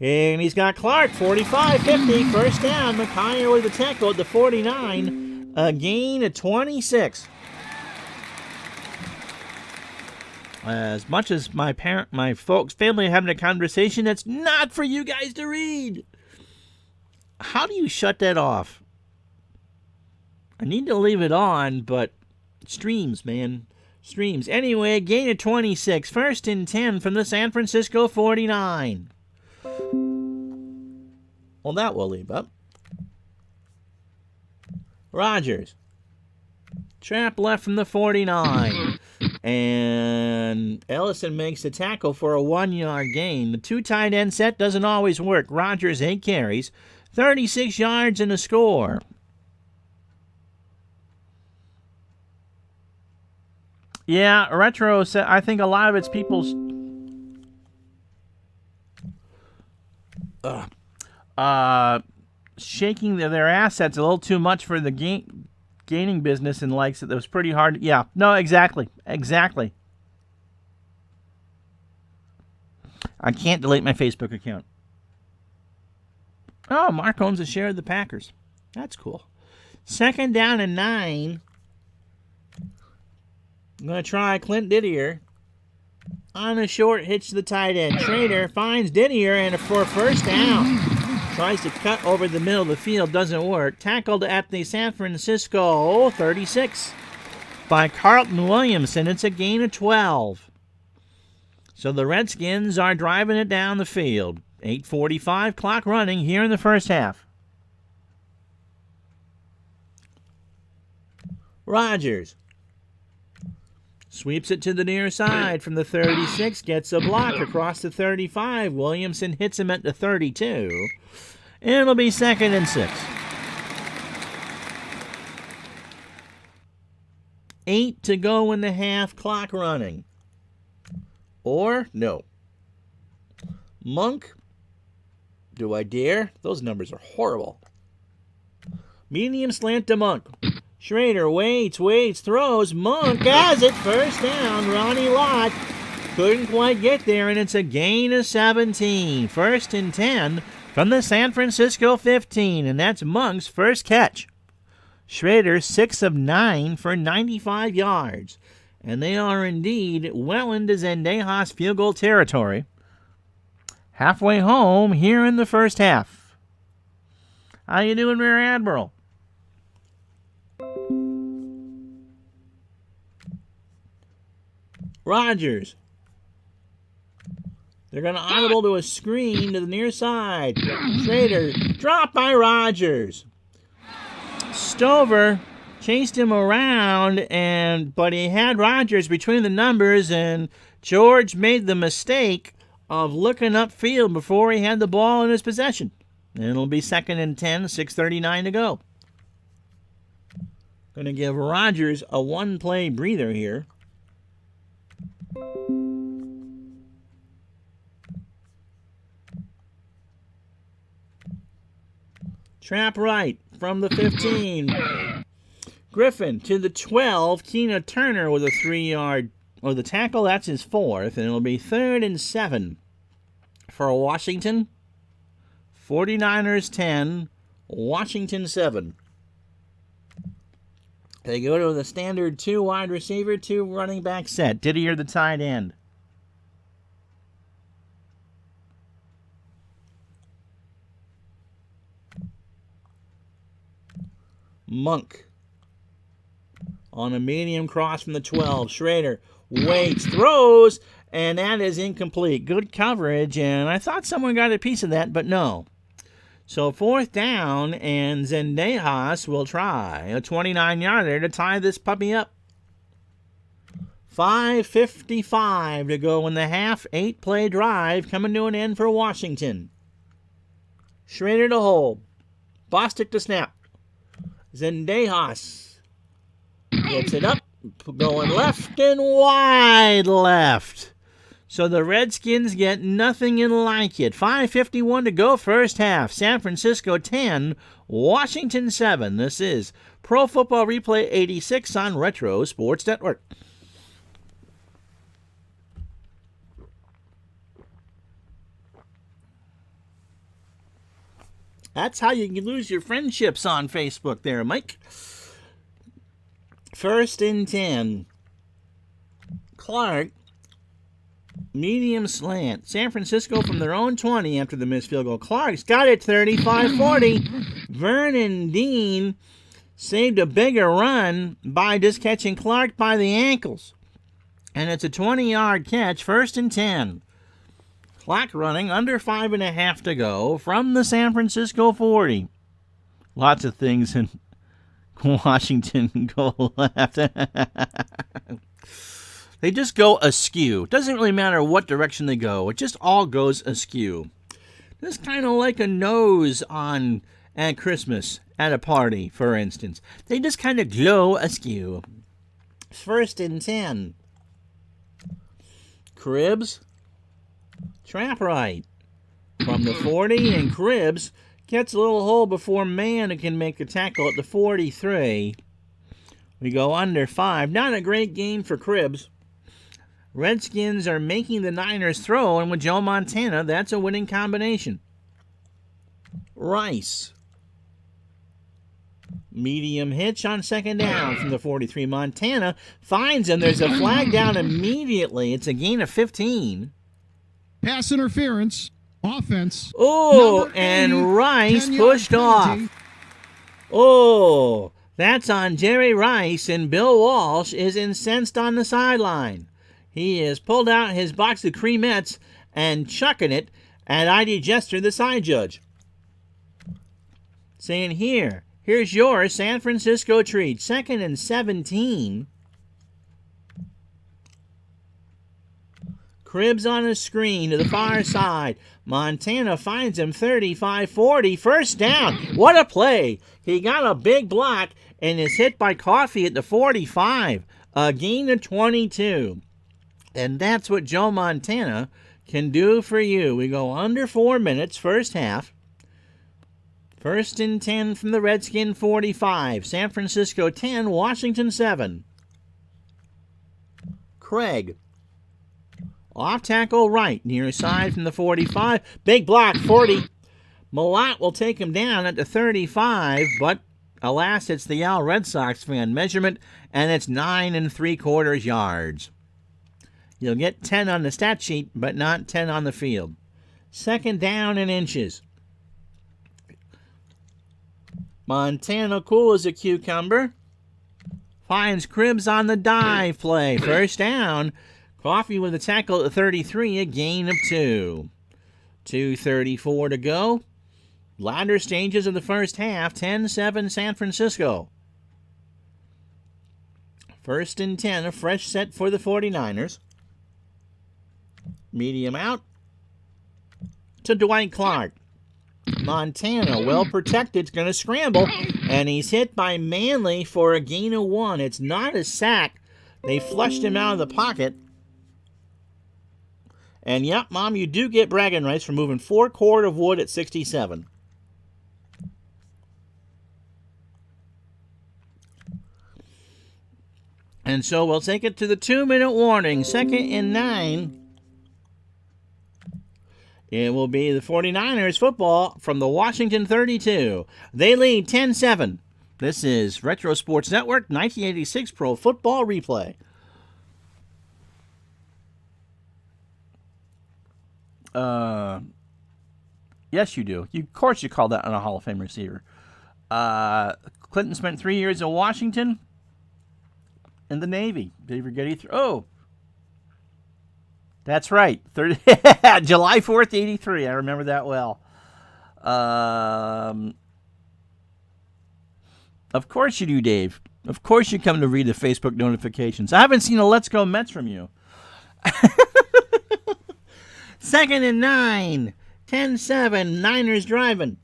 And he's got Clark, 45-50, first down. McKyer with the tackle at the 49. A gain of 26. As much as my family are having a conversation, that's not for you guys to read. How do you shut that off? I need to leave it on, but streams, man. Streams. Anyway, gain of 26. 1st and 10 from the San Francisco 49. Well, that we'll leave up. Rogers. Trap left from the 49. And Ellison makes the tackle for a 1-yard gain. The 2 tight end set doesn't always work. Rogers 8 carries, 36 yards and a score. Yeah, Retro said, I think a lot of it's people's shaking their assets a little too much for the gaining business and likes it. That was pretty hard. Yeah, no, exactly. I can't delete my Facebook account. Oh, Mark owns a share of the Packers. That's cool. 2nd down and 9. I'm going to try Clint Didier. On a short hitch to the tight end. Schrader finds Didier and for first down. Tries to cut over the middle of the field. Doesn't work. Tackled at the San Francisco 36 by Carlton Williamson. It's a gain of 12. So the Redskins are driving it down the field. 8:45 clock running here in the first half. Rodgers sweeps it to the near side from the 36, gets a block across the 35. Williamson hits him at the 32. And it'll be 2nd and 6. 8 to go in the half, clock running. Or, no. Monk, do I dare? Those numbers are horrible. Medium slant to Monk. Schrader waits, throws. Monk has it. First down. Ronnie Lott couldn't quite get there, and it's a gain of 17. 1st and 10 from the San Francisco 15, and that's Monk's first catch. Schrader 6 of 9 for 95 yards, and they are indeed well into Zendejas field goal territory. Halfway home here in the first half. How you doing, Rear Admiral? Rodgers. They're going to audible to a screen to the near side. Schrader, dropped by Rodgers. Stover chased him around, but he had Rodgers between the numbers, and George made the mistake of looking upfield before he had the ball in his possession. And it'll be 2nd and 10, 6:39 to go. Going to give Rodgers a one-play breather here. Trap right from the 15. Griffin to the 12. Keena Turner with a 3-yard, or the tackle, that's his 4th, and it'll be 3rd and 7 for Washington. 49ers 10, Washington 7. They go to the standard 2 wide receiver, 2 running back set. Didier the tight end. Monk on a medium cross from the 12. Schrader waits, throws, and that is incomplete. Good coverage, and I thought someone got a piece of that, but no. So 4th down, and Zendejas will try a 29-yarder to tie this puppy up. 5:55 to go in the half. 8-play drive coming to an end for Washington. Schrader to hold. Bostic to snap. Zendejas gets it up, going left and wide left. So the Redskins get nothing in like it. 5:51 to go first half. San Francisco 10, Washington 7. This is Pro Football Replay 86 on Retro Sports Network. That's how you can lose your friendships on Facebook there, Mike. 1st and 10. Clark, medium slant. San Francisco from their own 20 after the missed field goal. Clark's got it 35-40. Vernon Dean saved a bigger run by just catching Clark by the ankles. And it's a 20-yard catch, 1st and 10. Clock running, under 5.5 to go from the San Francisco 40. Lots of things in Washington go left. They just go askew. Doesn't really matter what direction they go. It just all goes askew. Just kind of like a nose on at Christmas at a party, for instance. They just kind of glow askew. 1st and 10. Cribbs. Trap right from the 40, and Cribbs gets a little hole before Mann can make a tackle at the 43. We go under 5. Not a great game for Cribbs. Redskins are making the Niners throw, and with Joe Montana, that's a winning combination. Rice. Medium hitch on 2nd down from the 43. Montana finds him. There's a flag down immediately. It's a gain of 15. Pass interference. Offense. Oh, and Rice pushed off. Oh, that's on Jerry Rice, and Bill Walsh is incensed on the sideline. He has pulled out his box of creamettes and chucking it And ID Jester, the side judge, saying here's your San Francisco treat. 2nd and 17. Cribbs on a screen to the far side. Montana finds him 35-40. First down. What a play. He got a big block and is hit by Coffee at the 45. A gain of 22. And that's what Joe Montana can do for you. We go under 4 minutes, first half. 1st and 10 from the Redskin 45. San Francisco 10, Washington 7. Craig. Off tackle right, near side from the 45. Big block, 40. Malott will take him down at the 35, but alas, it's the Al Red Sox fan measurement, and it's 9 3/4 yards. You'll get 10 on the stat sheet, but not 10 on the field. 2nd down and inches. Montana cool as a cucumber. Finds Cribbs on the dive play. First down. Coffee with a tackle at 33, a gain of 2. 2:34 to go. Latter stages of the first half, 10-7 San Francisco. 1st and 10, a fresh set for the 49ers. Medium out to Dwight Clark. Montana, well protected, is going to scramble, and he's hit by Manley for a gain of 1. It's not a sack. They flushed him out of the pocket. And yep, Mom, you do get bragging rights for moving 4 cord of wood at 67. And so we'll take it to the 2-minute warning. 2nd and 9. It will be the 49ers football from the Washington 32. They lead 10-7. This is Retro Sports Network 1986 Pro Football Replay. Yes, you do. Of course you call that on a Hall of Fame receiver. Clinton spent 3 years in Washington in the Navy. Did he forget he Oh, that's right. July 4th, 83. I remember that well. Of course you do, Dave. Of course you come to read the Facebook notifications. I haven't seen a Let's Go Mets from you. 2nd and 9. 10-7. Niners driving.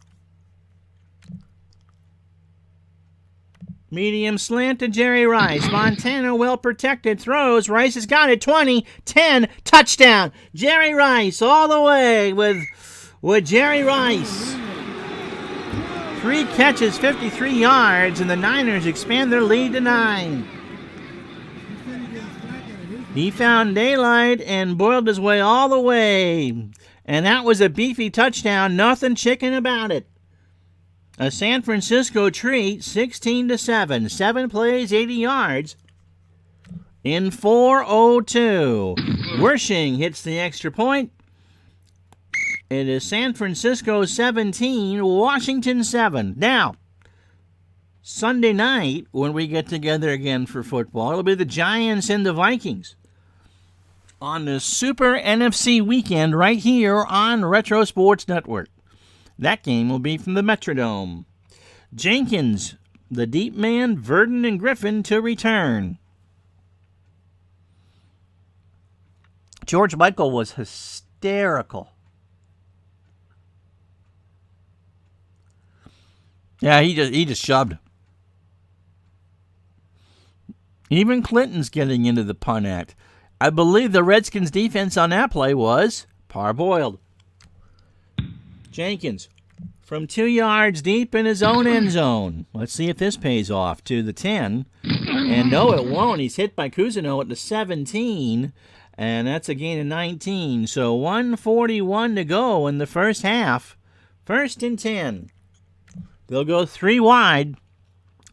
Medium slant to Jerry Rice. Montana well protected. Throws. Rice has got it. 20-10. Touchdown. Jerry Rice all the way with Jerry Rice. 3 catches, 53 yards, and the Niners expand their lead to 9. He found daylight and boiled his way all the way. And that was a beefy touchdown. Nothing chicken about it. A San Francisco treat, 16-7. 7 plays, 80 yards. In 4:02. Wershing hits the extra point. It is San Francisco 17, Washington 7. Now, Sunday night, when we get together again for football, it'll be the Giants and the Vikings on the Super NFC weekend right here on Retro Sports Network. That game will be from the Metrodome. Jenkins, the deep man, Verdon, and Griffin to return. George Michael was hysterical. Yeah, he just shoved. Even Clinton's getting into the punt act. I believe the Redskins' defense on that play was parboiled. Jenkins from 2 yards deep in his own end zone. Let's see if this pays off to the 10. And no, it won't. He's hit by Cousineau at the 17, and that's a gain of 19. So 1:41 to go in the first half. 1st and 10. They'll go 3 wide.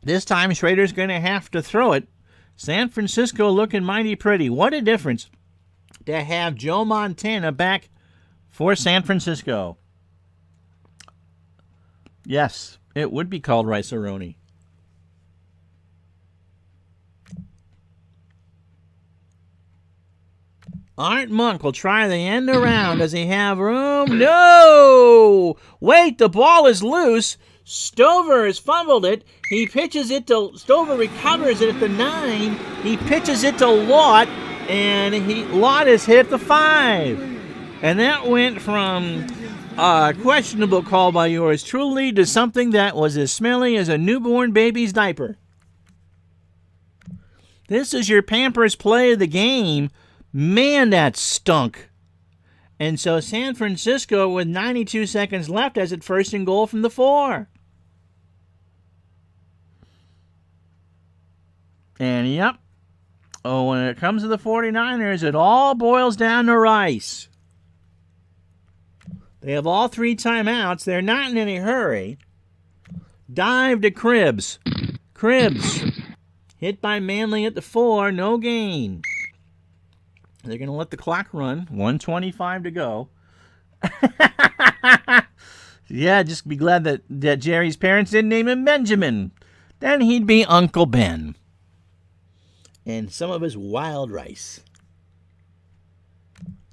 This time Schrader's going to have to throw it. San Francisco looking mighty pretty. What a difference to have Joe Montana back for San Francisco. Yes, it would be called Rice-A-Roni. Art Monk will try the end around. Does he have room? No! Wait, the ball is loose. Stover has fumbled it. He pitches it to Stover, recovers it at the 9. He pitches it to Lott, and Lott is hit the 5. And that went from a questionable call by yours truly to something that was as smelly as a newborn baby's diaper. This is your Pampers play of the game. Man, that stunk. And so San Francisco, with 92 seconds left, has it first and goal from the 4. And yep. Oh, when it comes to the 49ers, it all boils down to Rice. They have all 3 timeouts. They're not in any hurry. Dive to Cribbs. Cribbs. Hit by Manley at the 4. No gain. They're going to let the clock run. 1:25 to go. Yeah, just be glad that Jerry's parents didn't name him Benjamin. Then he'd be Uncle Ben. And some of his wild rice.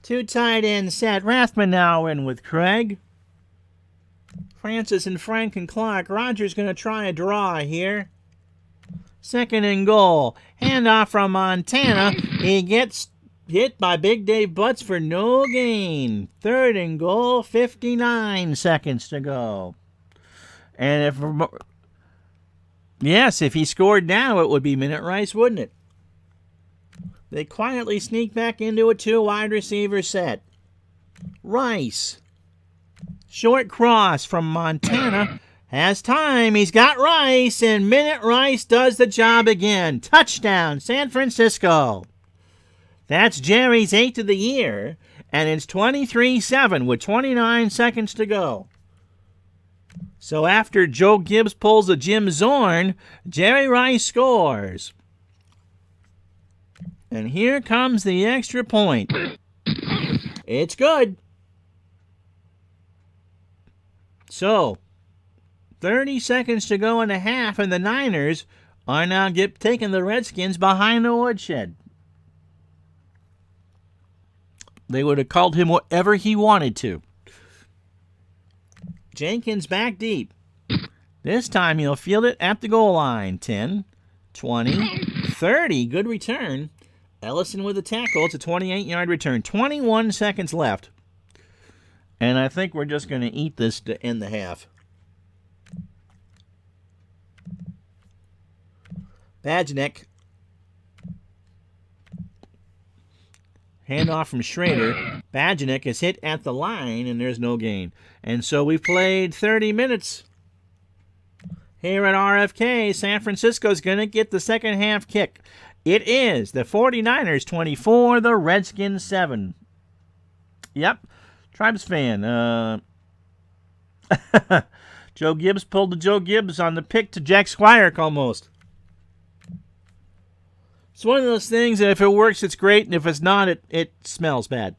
2 tight ends set. Rathman now in with Craig. Francis and Frank and Clark. Rogers going to try a draw here. Second and goal. Handoff from Montana. He gets hit by Big Dave Butts for no gain. Third and goal. 59 seconds to go. And if he scored now, it would be Minute Rice, wouldn't it? They quietly sneak back into a 2 wide receiver set. Rice. Short cross from Montana. Has time. He's got Rice, and Minute Rice does the job again. Touchdown, San Francisco. That's Jerry's 8th of the year, and it's 23-7 with 29 seconds to go. So after Joe Gibbs pulls a Jim Zorn, Jerry Rice scores. And here comes the extra point. It's good. So, 30 seconds to go in the half, and the Niners are now taking the Redskins behind the woodshed. They would have called him whatever he wanted to. Jenkins back deep. This time he'll field it at the goal line. 10, 20, 30. Good return. Ellison with a tackle. It's a 28-yard return. 21 seconds left. And I think we're just going to eat this to end the half. Badgenek. Handoff from Schrader. Badgenek is hit at the line, and there's no gain. And so we've played 30 minutes. Here at RFK, San Francisco's going to get the second half kick. It is the 49ers 24, the Redskins 7. Yep, Tribes fan. Joe Gibbs pulled the Joe Gibbs on the pick to Jack Squire almost. It's one of those things that if it works, it's great, and if it's not, it smells bad.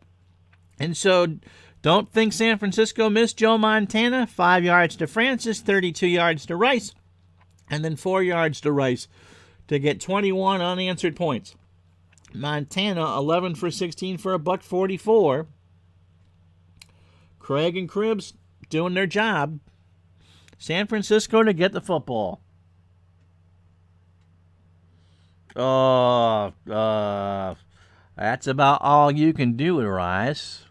And so don't think San Francisco missed Joe Montana. 5 yards to Francis, 32 yards to Rice, and then 4 yards to Rice to get 21 unanswered points. Montana, 11 for 16 for $144. Craig and Cribbs doing their job. San Francisco to get the football. That's about all you can do with Rice.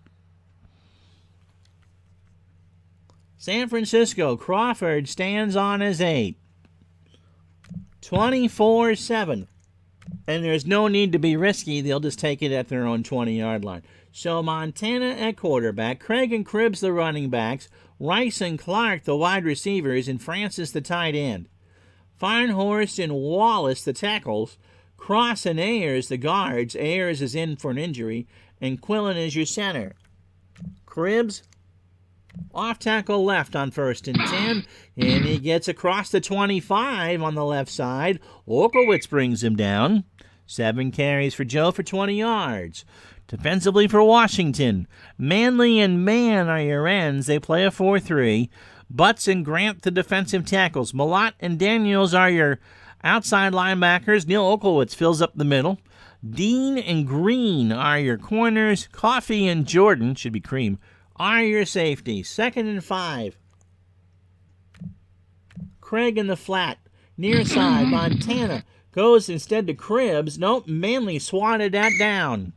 San Francisco, Crawford stands on his 8. 24-7. And there's no need to be risky. They'll just take it at their own 20-yard line. So Montana at quarterback, Craig and Cribbs the running backs, Rice and Clark the wide receivers, and Francis the tight end. Farnhorst and Wallace the tackles, Cross and Ayers the guards. Ayers is in for an injury, and Quillen is your center. Cribbs off tackle left on 1st and 10, and he gets across the 25 on the left side. Olkowitz brings him down. 7 carries for Joe for 20 yards. Defensively for Washington, Manley and Mann are your ends. They play a 4-3. Butts and Grant the defensive tackles. Malott and Daniels are your outside linebackers. Neil Olkowitz fills up the middle. Dean and Green are your corners. Coffee and Jordan, should be cream, are your safeties. 2nd and 5. Craig in the flat. Near side, Montana goes instead to Cribbs. Nope, Manley swatted that down.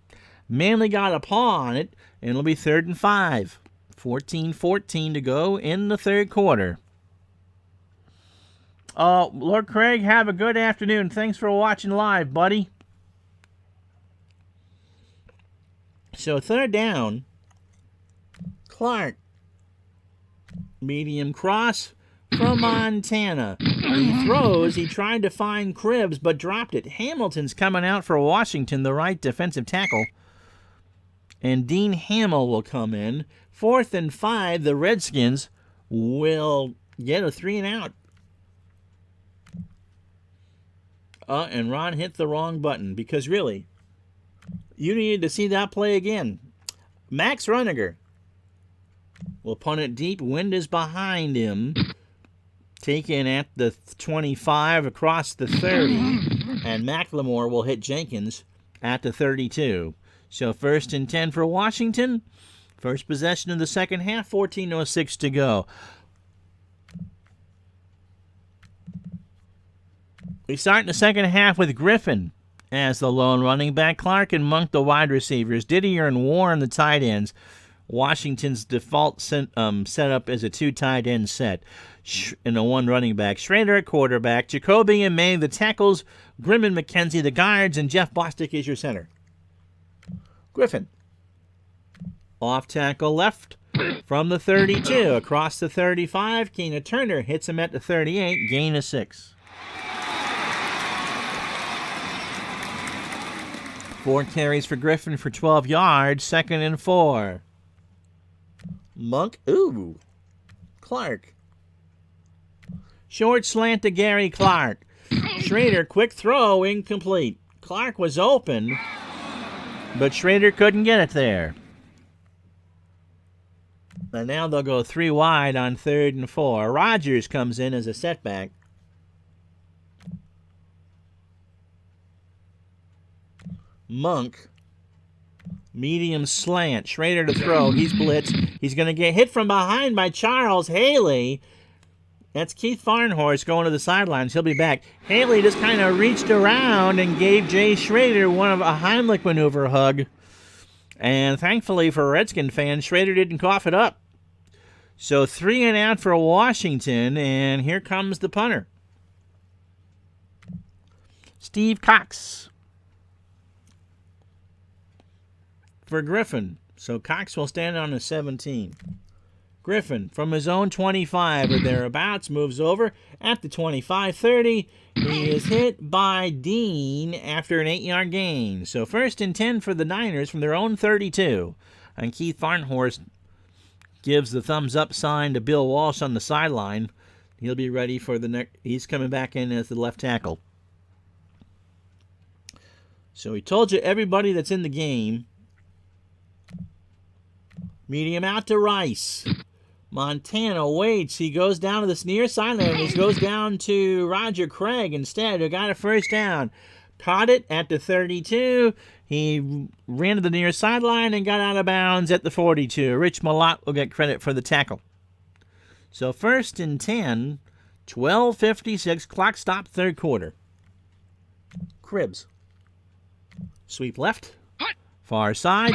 Manley got a paw on it, and it'll be 3rd and 5. 14-14 to go in the third quarter. Lord Craig, have a good afternoon. Thanks for watching live, buddy. So 3rd down. Clark. Medium cross from Montana. He throws. He tried to find Cribbs, but dropped it. Hamilton's coming out for Washington, the right defensive tackle. And Dean Hamill will come in. 4th and 5, the Redskins will get a 3 and out. And Ron hit the wrong button because really, you needed to see that play again. Max Runiger will punt it deep. Wind is behind him. Taken at the 25 across the 30. And McLemore will hit Jenkins at the 32. So 1st and 10 for Washington. First possession of the second half, 14:06 to go. We start in the second half with Griffin as the lone running back. Clark and Monk the wide receivers. Didier and Warren the tight ends. Washington's default setup is a 2 tight end set and a 1 running back. Schrader at quarterback. Jacoby and May the tackles. Grimm and McKenzie the guards. And Jeff Bostic is your center. Griffin. Off tackle left from the 32. Across the 35. Keena Turner hits him at the 38. Gain of 6. 4 carries for Griffin for 12 yards. 2nd and 4. Monk. Ooh. Clark. Short slant to Gary Clark. Schrader, quick throw, incomplete. Clark was open, but Schrader couldn't get it there. And now they'll go 3 wide on 3rd and 4. Rogers comes in as a setback. Monk. Medium slant. Schrader to throw. He's blitzed. He's going to get hit from behind by Charles Haley. That's Keith Farnhorst going to the sidelines. He'll be back. Haley just kind of reached around and gave Jay Schrader a Heimlich maneuver hug. And thankfully for Redskin fans, Schrader didn't cough it up. So 3 and out for Washington, and here comes the punter. Steve Cox for Griffin. So Cox will stand on the 17. Griffin from his own 25 or thereabouts moves over at the 25-30. He is hit by Dean after an 8-yard gain. So 1st and 10 for the Niners from their own 32. And Keith Farnhorst gives the thumbs up sign to Bill Walsh on the sideline. He'll be ready for the next. He's coming back in as the left tackle. So he told you everybody that's in the game. Medium out to Rice. Montana waits. He goes down to the near sideline. He goes down to Roger Craig instead, who got a first down. Caught it at the 32. He ran to the near sideline and got out of bounds at the 42. Rich Malott will get credit for the tackle. So 1st and 10, 12:56, clock stop, third quarter. Cribbs. Sweep left. Far side.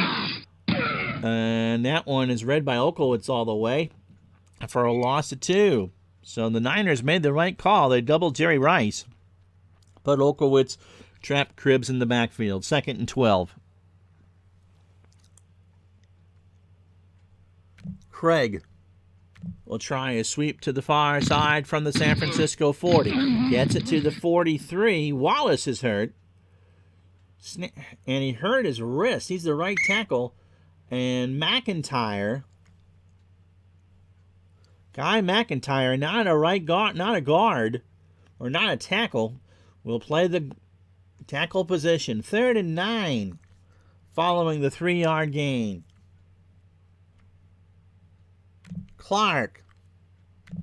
And that one is read by Oklowitz all the way for a loss of 2. So the Niners made the right call. They doubled Jerry Rice. But Oklowitz trapped Cribbs in the backfield. 2nd and 12. Craig will try a sweep to the far side from the San Francisco 40. Gets it to the 43. Wallace is hurt. And he hurt his wrist. He's the right tackle. And McIntyre, Guy McIntyre, not a guard, or not a tackle, will play the tackle position. 3rd and 9, following the 3-yard gain. Clark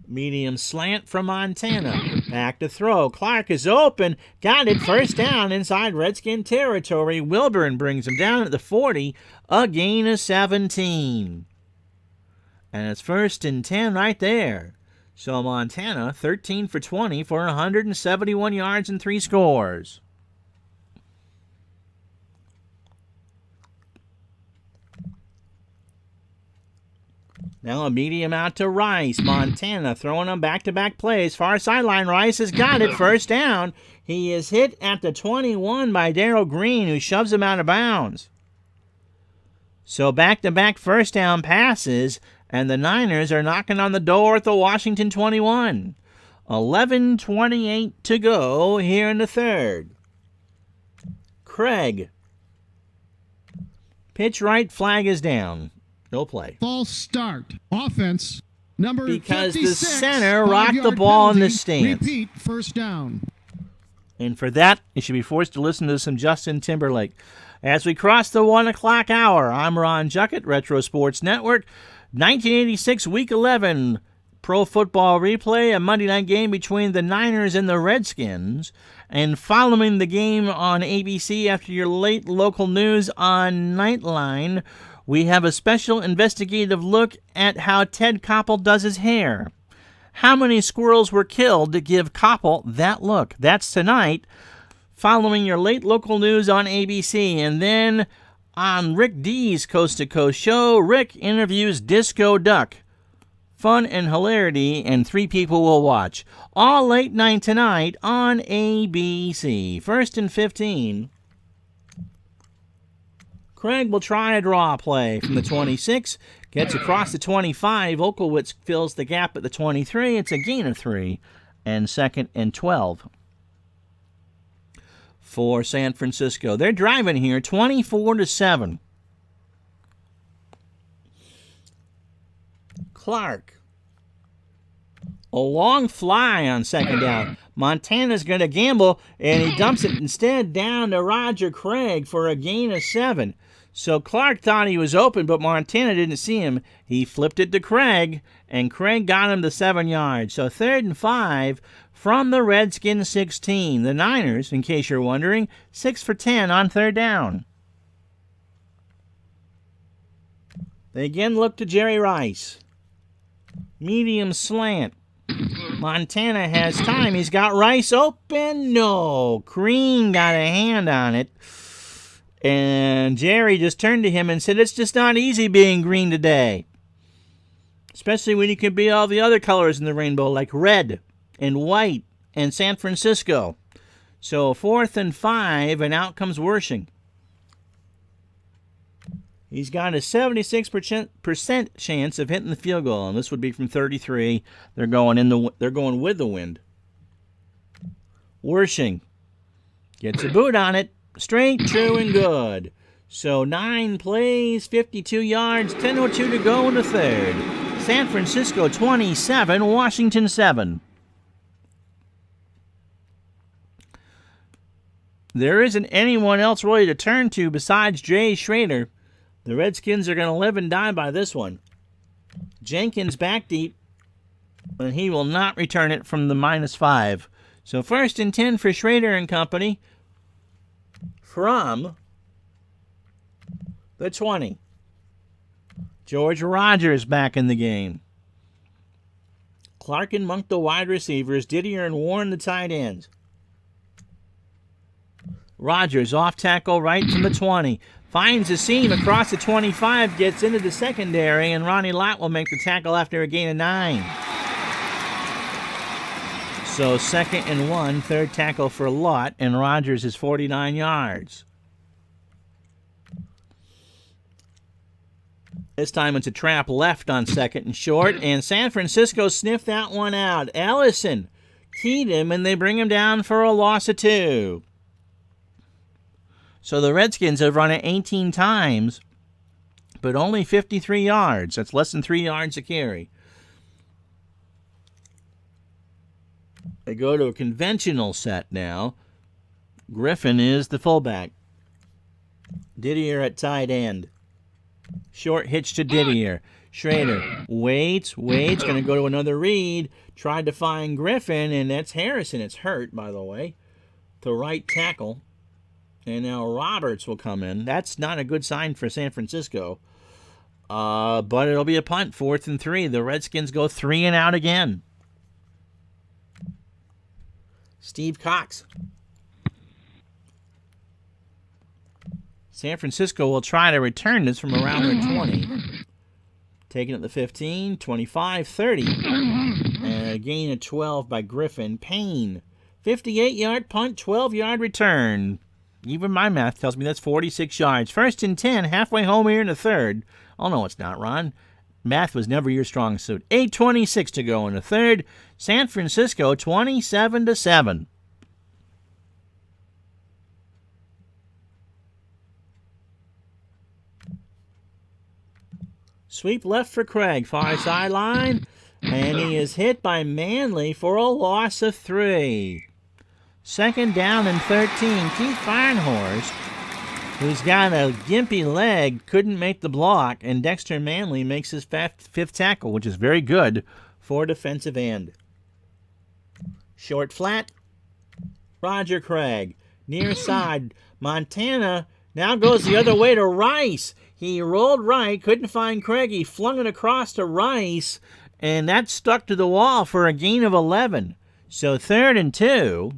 Medium slant from Montana. Back to throw. Clark is open. Got it. First down inside Redskin territory. Wilburn brings him down at the 40. A gain of 17. And it's 1st and 10 right there. So Montana, 13 for 20 for 171 yards and 3 scores. Now a medium out to Rice. Montana throwing them back-to-back plays. Far sideline. Rice has got it. First down. He is hit at the 21 by Darrell Green, who shoves him out of bounds. So back-to-back first down passes, and the Niners are knocking on the door at the Washington 21. 11:28 to go here in the third. Craig. Pitch right, flag is down. No play. False start. Offense. Number because 56, the center rocked the ball in the stance. Repeat, first down. And for that, you should be forced to listen to some Justin Timberlake. As we cross the 1 o'clock hour, I'm Ron Juckett, Retro Sports Network. 1986 Week 11 Pro Football Replay, a Monday night game between the Niners and the Redskins. And following the game on ABC after your late local news on Nightline, we have a special investigative look at how Ted Koppel does his hair. How many squirrels were killed to give Koppel that look? That's tonight, following your late local news on ABC. And then on Rick D's Coast to Coast show, Rick interviews Disco Duck. Fun and hilarity, and 3 people will watch. All late night tonight on ABC. 1st and 15. Craig will try a draw play from the 26. Gets across the 25. Olkowitz fills the gap at the 23. It's a gain of 3. And 2nd and 12 for San Francisco. They're driving here 24-7. Clark. A long fly on 2nd down. Montana's going to gamble, and he dumps it instead down to Roger Craig for a gain of 7. So Clark thought he was open, but Montana didn't see him. He flipped it to Craig, and Craig got him to 7 yards. So 3rd and 5 from the Redskins 16. The Niners, in case you're wondering, 6 for 10 on 3rd down. They again look to Jerry Rice. Medium slant. Montana has time. He's got Rice open. No. Green got a hand on it. And Jerry just turned to him and said, it's just not easy being green today. Especially when you can be all the other colors in the rainbow, like red and white and San Francisco. So 4th and 5, and out comes Wershing. He's got a 76% chance of hitting the field goal, and this would be from 33. They're going with the wind. Wershing gets a boot on it. Straight, true, and good. So 9 plays, 52 yards, 10:02 to go in the third. San Francisco 27, Washington 7. There isn't anyone else really to turn to besides Jay Schrader. The Redskins are going to live and die by this one. Jenkins back deep, and he will not return it from the -5. So 1st and 10 for Schrader and company from the 20. George Rogers back in the game. Clark and Monk the wide receivers. Didier and Warren the tight ends. Rogers off tackle right from the 20. Finds a seam across the 25. Gets into the secondary, and Ronnie Lott will make the tackle after a gain of 9. So 2nd and 1, 3rd tackle for Lott, and Rogers is 49 yards. This time it's a trap left on 2nd and short, and San Francisco sniffed that one out. Ellison keyed him, and they bring him down for a loss of 2. So the Redskins have run it 18 times, but only 53 yards. That's less than 3 yards a carry. They go to a conventional set now. Griffin is the fullback. Didier at tight end. Short hitch to Didier. Schrader waits, going to go to another read. Tried to find Griffin, and that's Harrison. It's hurt, by the way. The right tackle. And now Roberts will come in. That's not a good sign for San Francisco. But it'll be a punt, 4th and 3. The Redskins go 3 and out again. Steve Cox. San Francisco will try to return this from around their 20. Taking it the 15, 25, 30. And a gain of 12 by Griffin. Payne. 58-yard punt, 12-yard return. Even my math tells me that's 46 yards. 1st and 10, halfway home here in the third. Oh, no, it's not, Ron. Math was never your strong suit. 8:26 to go in the third. San Francisco 27-7. Sweep left for Craig, far sideline, and he is hit by Manley for a loss of 3. 2nd down and 13. Keith Farnhorst, who's got a gimpy leg, couldn't make the block, and Dexter Manley makes his 5th tackle, which is very good for defensive end. Short flat, Roger Craig. Near side, Montana now goes the other way to Rice. He rolled right, couldn't find Craig. He flung it across to Rice, and that stuck to the wall for a gain of 11. So 3rd and 2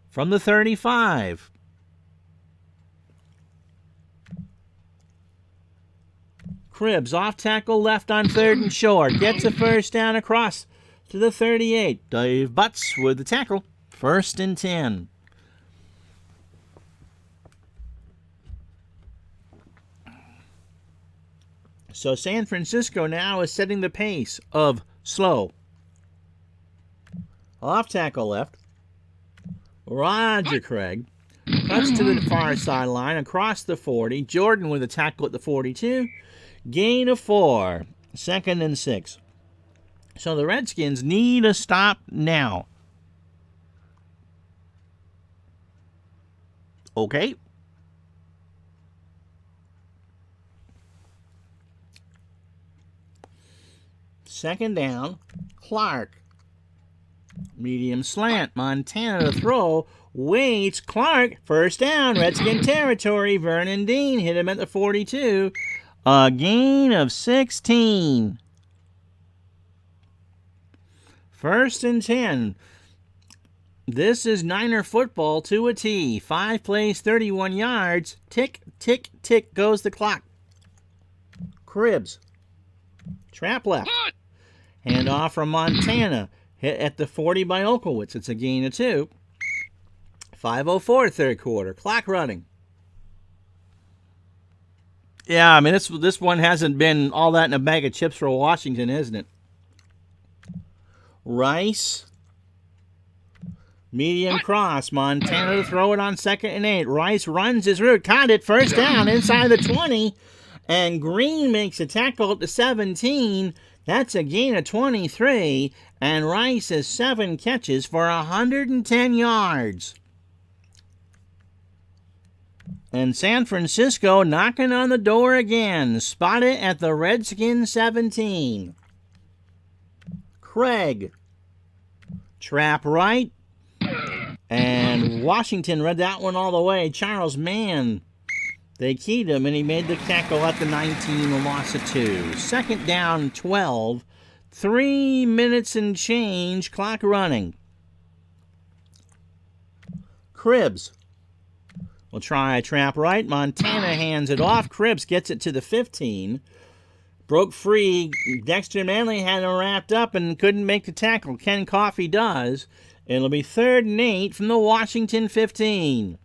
from the 35. Cribbs off tackle left on 3rd and short. Gets a 1st down across to the 38. Dave Butts with the tackle. 1st and 10. So San Francisco now is setting the pace of slow. Off tackle left. Roger Craig cuts to the far sideline across the 40. Jordan with a tackle at the 42. Gain of 4. 2nd and 6. So the Redskins need a stop now. Okay. Second down, Clark. Medium slant, Montana to throw. Waits, Clark, 1st down, Redskin territory. Vernon Dean hit him at the 42. A gain of 16. 1st and 10. This is Niner football to a T. 5 plays, 31 yards. Tick, tick, tick goes the clock. Cribbs. Trap left. Hand off from Montana. Hit at the 40 by Olkowitz. It's a gain of 2. 5:04 third quarter. Clock running. Yeah, I mean, this one hasn't been all that in a bag of chips for Washington, isn't it? Rice. Medium cross. Montana to throw it on 2nd and 8. Rice runs his route. Caught it. 1st down inside the 20. And Green makes a tackle at the 17. That's a gain of 23. And Rice has 7 catches for 110 yards. And San Francisco knocking on the door again. Spotted at the Redskins 17. Craig. Trap right. And Washington read that one all the way. Charles Mann. They keyed him, and he made the tackle at the 19, a loss of 2. 2nd down, 12. 3 minutes and change, clock running. Cribbs will try a trap right. Montana hands it off. Cribbs gets it to the 15. Broke free. Dexter Manley had him wrapped up and couldn't make the tackle. Ken Coffey does. It'll be 3rd and 8 from the Washington 15.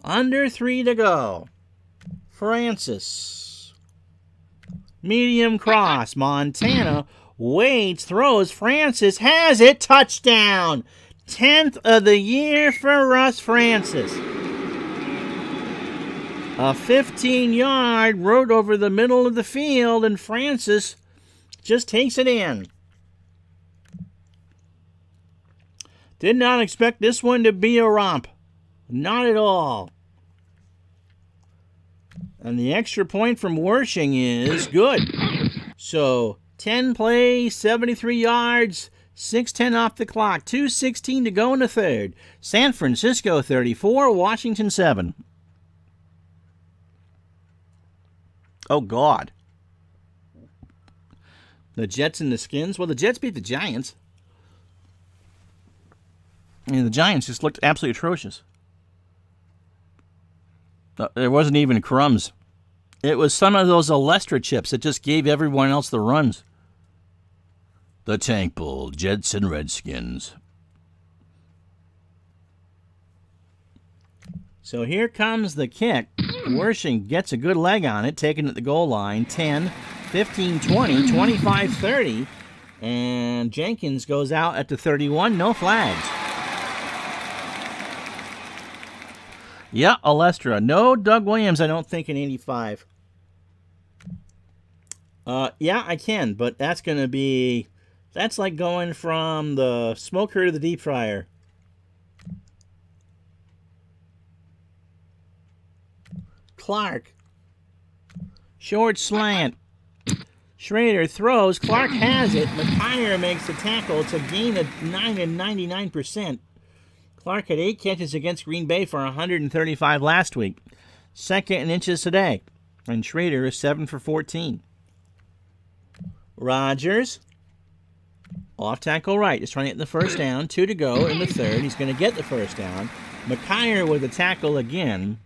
Under 3 to go. Francis. Medium cross. Montana waits, throws. Francis has it. Touchdown. 10th of the year for Russ Francis. A 15-yard road over the middle of the field, and Francis just takes it in. Did not expect this one to be a romp. Not at all. And the extra point from Wershing is good. So 10 plays, 73 yards, 6:10 off the clock, 2:16 to go in the third. San Francisco 34, Washington 7. Oh, God. The Jets and the Skins. Well, the Jets beat the Giants. And the Giants just looked absolutely atrocious. There wasn't even crumbs. It was some of those Alestra chips that just gave everyone else the runs. The Tank Bowl, Jets and Redskins. So here comes the kick. Wershing gets a good leg on it, taking it at the goal line. 10, 15, 20, 25, 30. And Jenkins goes out at the 31. No flags. Yeah, Alestra. No Doug Williams, I don't think, in 85. Yeah, I can, but that's going to be... That's like going from the smoker to the deep fryer. Clark. Short slant. Schrader throws. Clark has it. McIntyre makes the tackle. It's a gain of 9.99%. Clark had 8 catches against Green Bay for 135 last week. Second in inches today. And Schrader is 7 for 14. Rodgers. Off tackle right. He's trying to get the first down. 2 to go in the third. He's going to get the first down. McIntyre with a tackle again.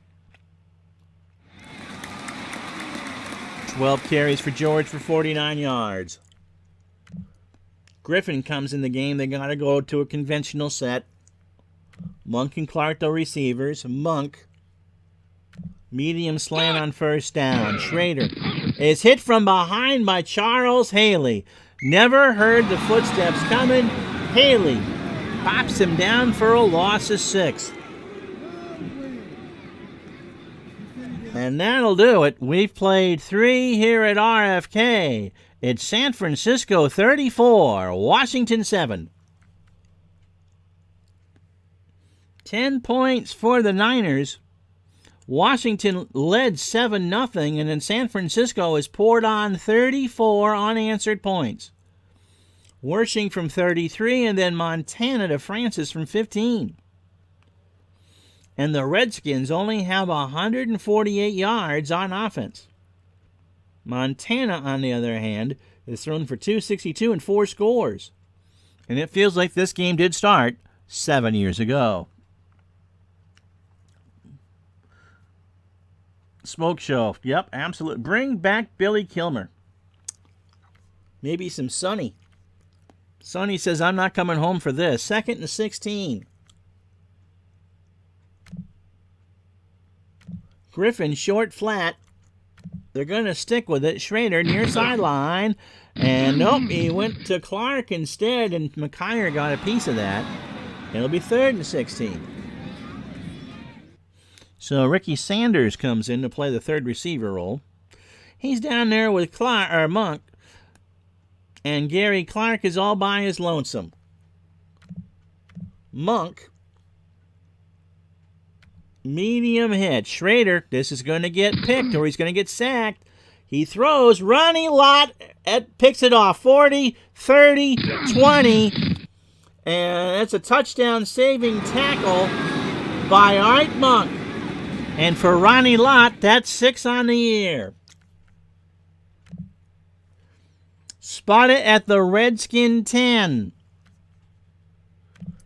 12 carries for George for 49 yards. Griffin comes in the game. They got to go to a conventional set. Monk and Clark, the receivers. Monk. Medium slant on first down. Schrader is hit from behind by Charles Haley. Never heard the footsteps coming. Haley pops him down for a loss of 6. And that'll do it. We've played 3 here at RFK. It's San Francisco 34, Washington 7. 10 points for the Niners. Washington led 7-0, and then San Francisco has poured on 34 unanswered points. Wershing from 33, and then Montana to Francis from 15. And the Redskins only have 148 yards on offense. Montana, on the other hand, is thrown for 262 and 4 scores. And it feels like this game did start 7 years ago. Smoke show. Yep, absolutely. Bring back Billy Kilmer. Maybe some Sonny. Sonny says, I'm not coming home for this. 2nd and 16. Griffin, short, flat. They're going to stick with it. Schrader, near sideline. And nope, he went to Clark instead, and McIntyre got a piece of that. It'll be 3rd and 16. So Ricky Sanders comes in to play the third receiver role. He's down there with Monk. And Gary Clark is all by his lonesome. Monk. Medium hit. Schrader, this is going to get picked or he's going to get sacked. He throws. Ronnie Lott picks it off. 40, 30, 20. And that's a touchdown saving tackle by Art Monk. And for Ronnie Lott, that's 6 on the year. Spotted at the Redskin 10.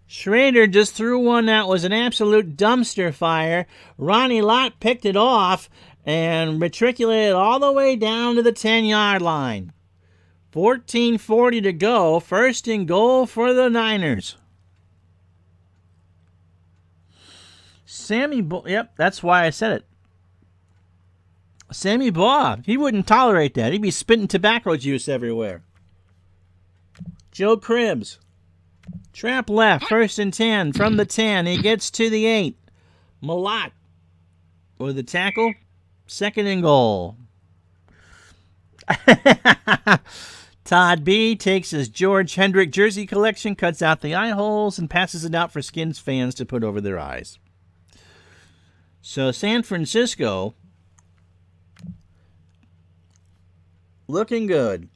Schrader just threw one that was an absolute dumpster fire. Ronnie Lott picked it off and matriculated all the way down to the 10-yard line. 14:40 to go. 1st and goal for the Niners. Yep, that's why I said it. Sammy Baugh, he wouldn't tolerate that. He'd be spitting tobacco juice everywhere. Joe Cribbs. Trap left, 1st and 10 from the 10. He gets to the 8. Malott with the tackle. 2nd and goal. Todd B. takes his George Hendrick jersey collection, cuts out the eye holes, and passes it out for Skins fans to put over their eyes. So San Francisco Looking good.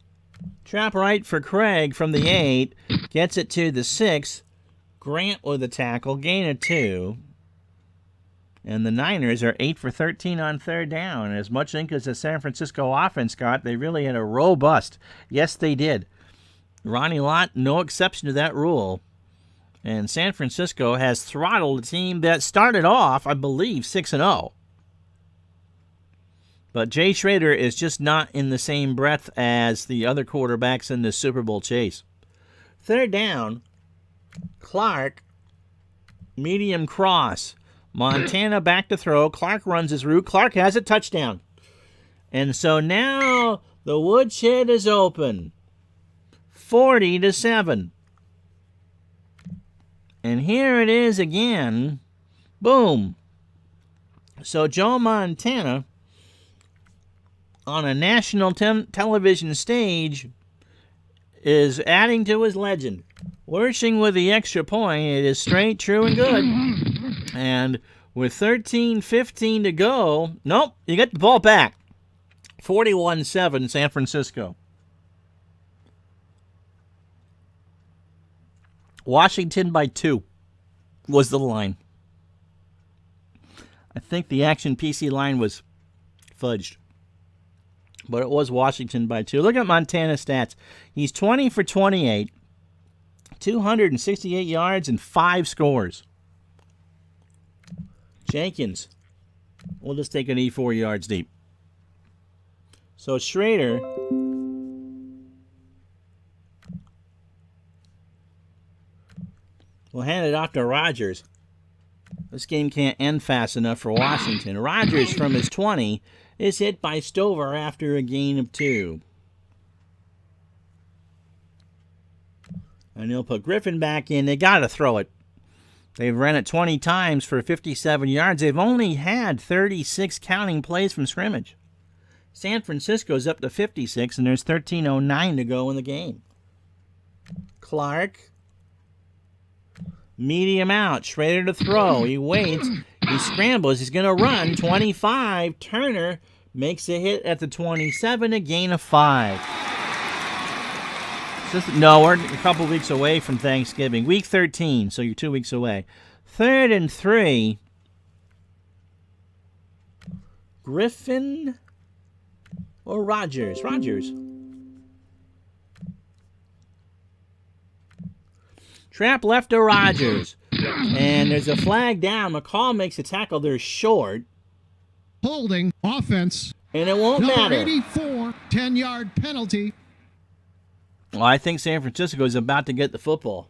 Trap right for Craig from the 8. Gets it to the 6. Grant with a tackle. Gain of 2. And the Niners are 8 for 13 on third down. As much ink as the San Francisco offense got, they really had a robust. Yes, they did. Ronnie Lott, no exception to that rule. And San Francisco has throttled a team that started off, I believe, 6-0. But Jay Schrader is just not in the same breath as the other quarterbacks in the Super Bowl chase. Third down, Clark, medium cross. Montana back to throw. Clark runs his route. Clark has a touchdown. And so now the woodshed is open. 40-7. And here it is again. Boom. So Joe Montana, on a national television stage, is adding to his legend. Worshing with the extra point. It is straight, true, and good. And with 13:15 to go, nope, you get the ball back. 41-7 San Francisco. Washington by 2 was the line. I think the Action PC line was fudged. But it was Washington by 2. Look at Montana's stats. He's 20 for 28, 268 yards, and 5 scores. Jenkins, we'll just take an E4 yards deep. So Schrader will hand it off to Rodgers. This game can't end fast enough for Washington. Rodgers from his 20 is hit by Stover after a gain of 2. And he'll put Griffin back in. They got to throw it. They've run it 20 times for 57 yards. They've only had 36 counting plays from scrimmage. San Francisco's up to 56, and there's 13:09 to go in the game. Clark, medium out, Schrader to throw. He waits. He scrambles. He's going to run. 25. Turner makes a hit at the 27, a gain of 5. No, we're a couple weeks away from Thanksgiving. Week 13, so you're 2 weeks away. 3rd and 3. Griffin or Rodgers? Rodgers. Trap left to Rodgers. And there's a flag down. McCall makes a tackle. They're short. Holding offense. And it won't matter. 84, 10-yard penalty. Well, I think San Francisco is about to get the football.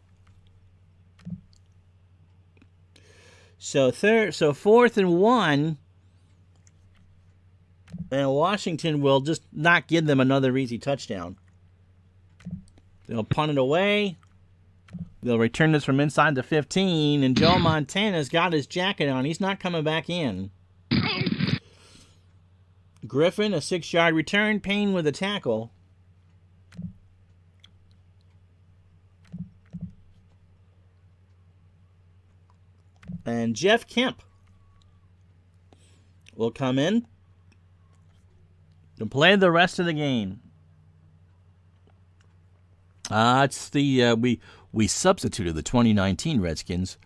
So 4th and 1, and Washington will just not give them another easy touchdown. They'll punt it away. They'll return this from inside the 15, and Joe Montana's got his jacket on. He's not coming back in. Griffin, a 6-yard return. Payne with a tackle. And Jeff Kemp will come in to play the rest of the game. It's the we substituted the 2019 Redskins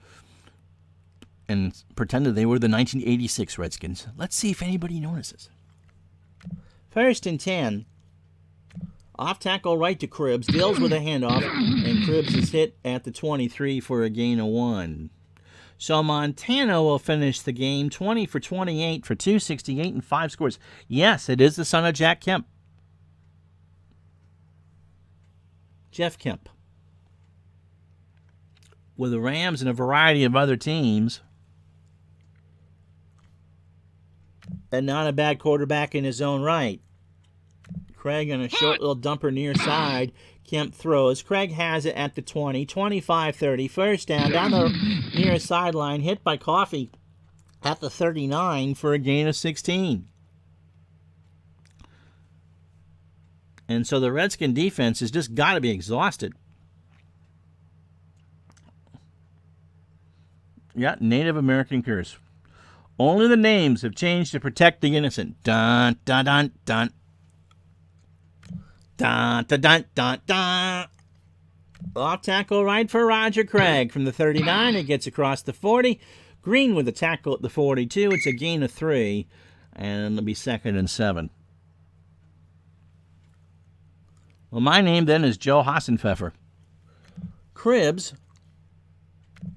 and pretended they were the 1986 Redskins. Let's see if anybody notices. 1st and 10. Off tackle right to Cribbs. Deals with a handoff, and Cribbs is hit at the 23 for a gain of 1. So Montana will finish the game 20 for 28 for 268 and 5 scores. Yes, it is the son of Jack Kemp. Jeff Kemp. With the Rams and a variety of other teams. And not a bad quarterback in his own right. Craig on a short little dumper near side. Kemp throws. Craig has it at the 20, 25-30. First down the near sideline. Hit by Coffey at the 39 for a gain of 16. And so the Redskin defense has just got to be exhausted. Yeah, Native American curse. Only the names have changed to protect the innocent. Dun, dun, dun, dun. Dun, dun, dun, dun, dun. Off tackle right for Roger Craig from the 39. It gets across the 40. Green with the tackle at the 42. It's a gain of 3, and it'll be 2nd and 7. Well, my name then is Joe Hassenpfeffer. Cribbs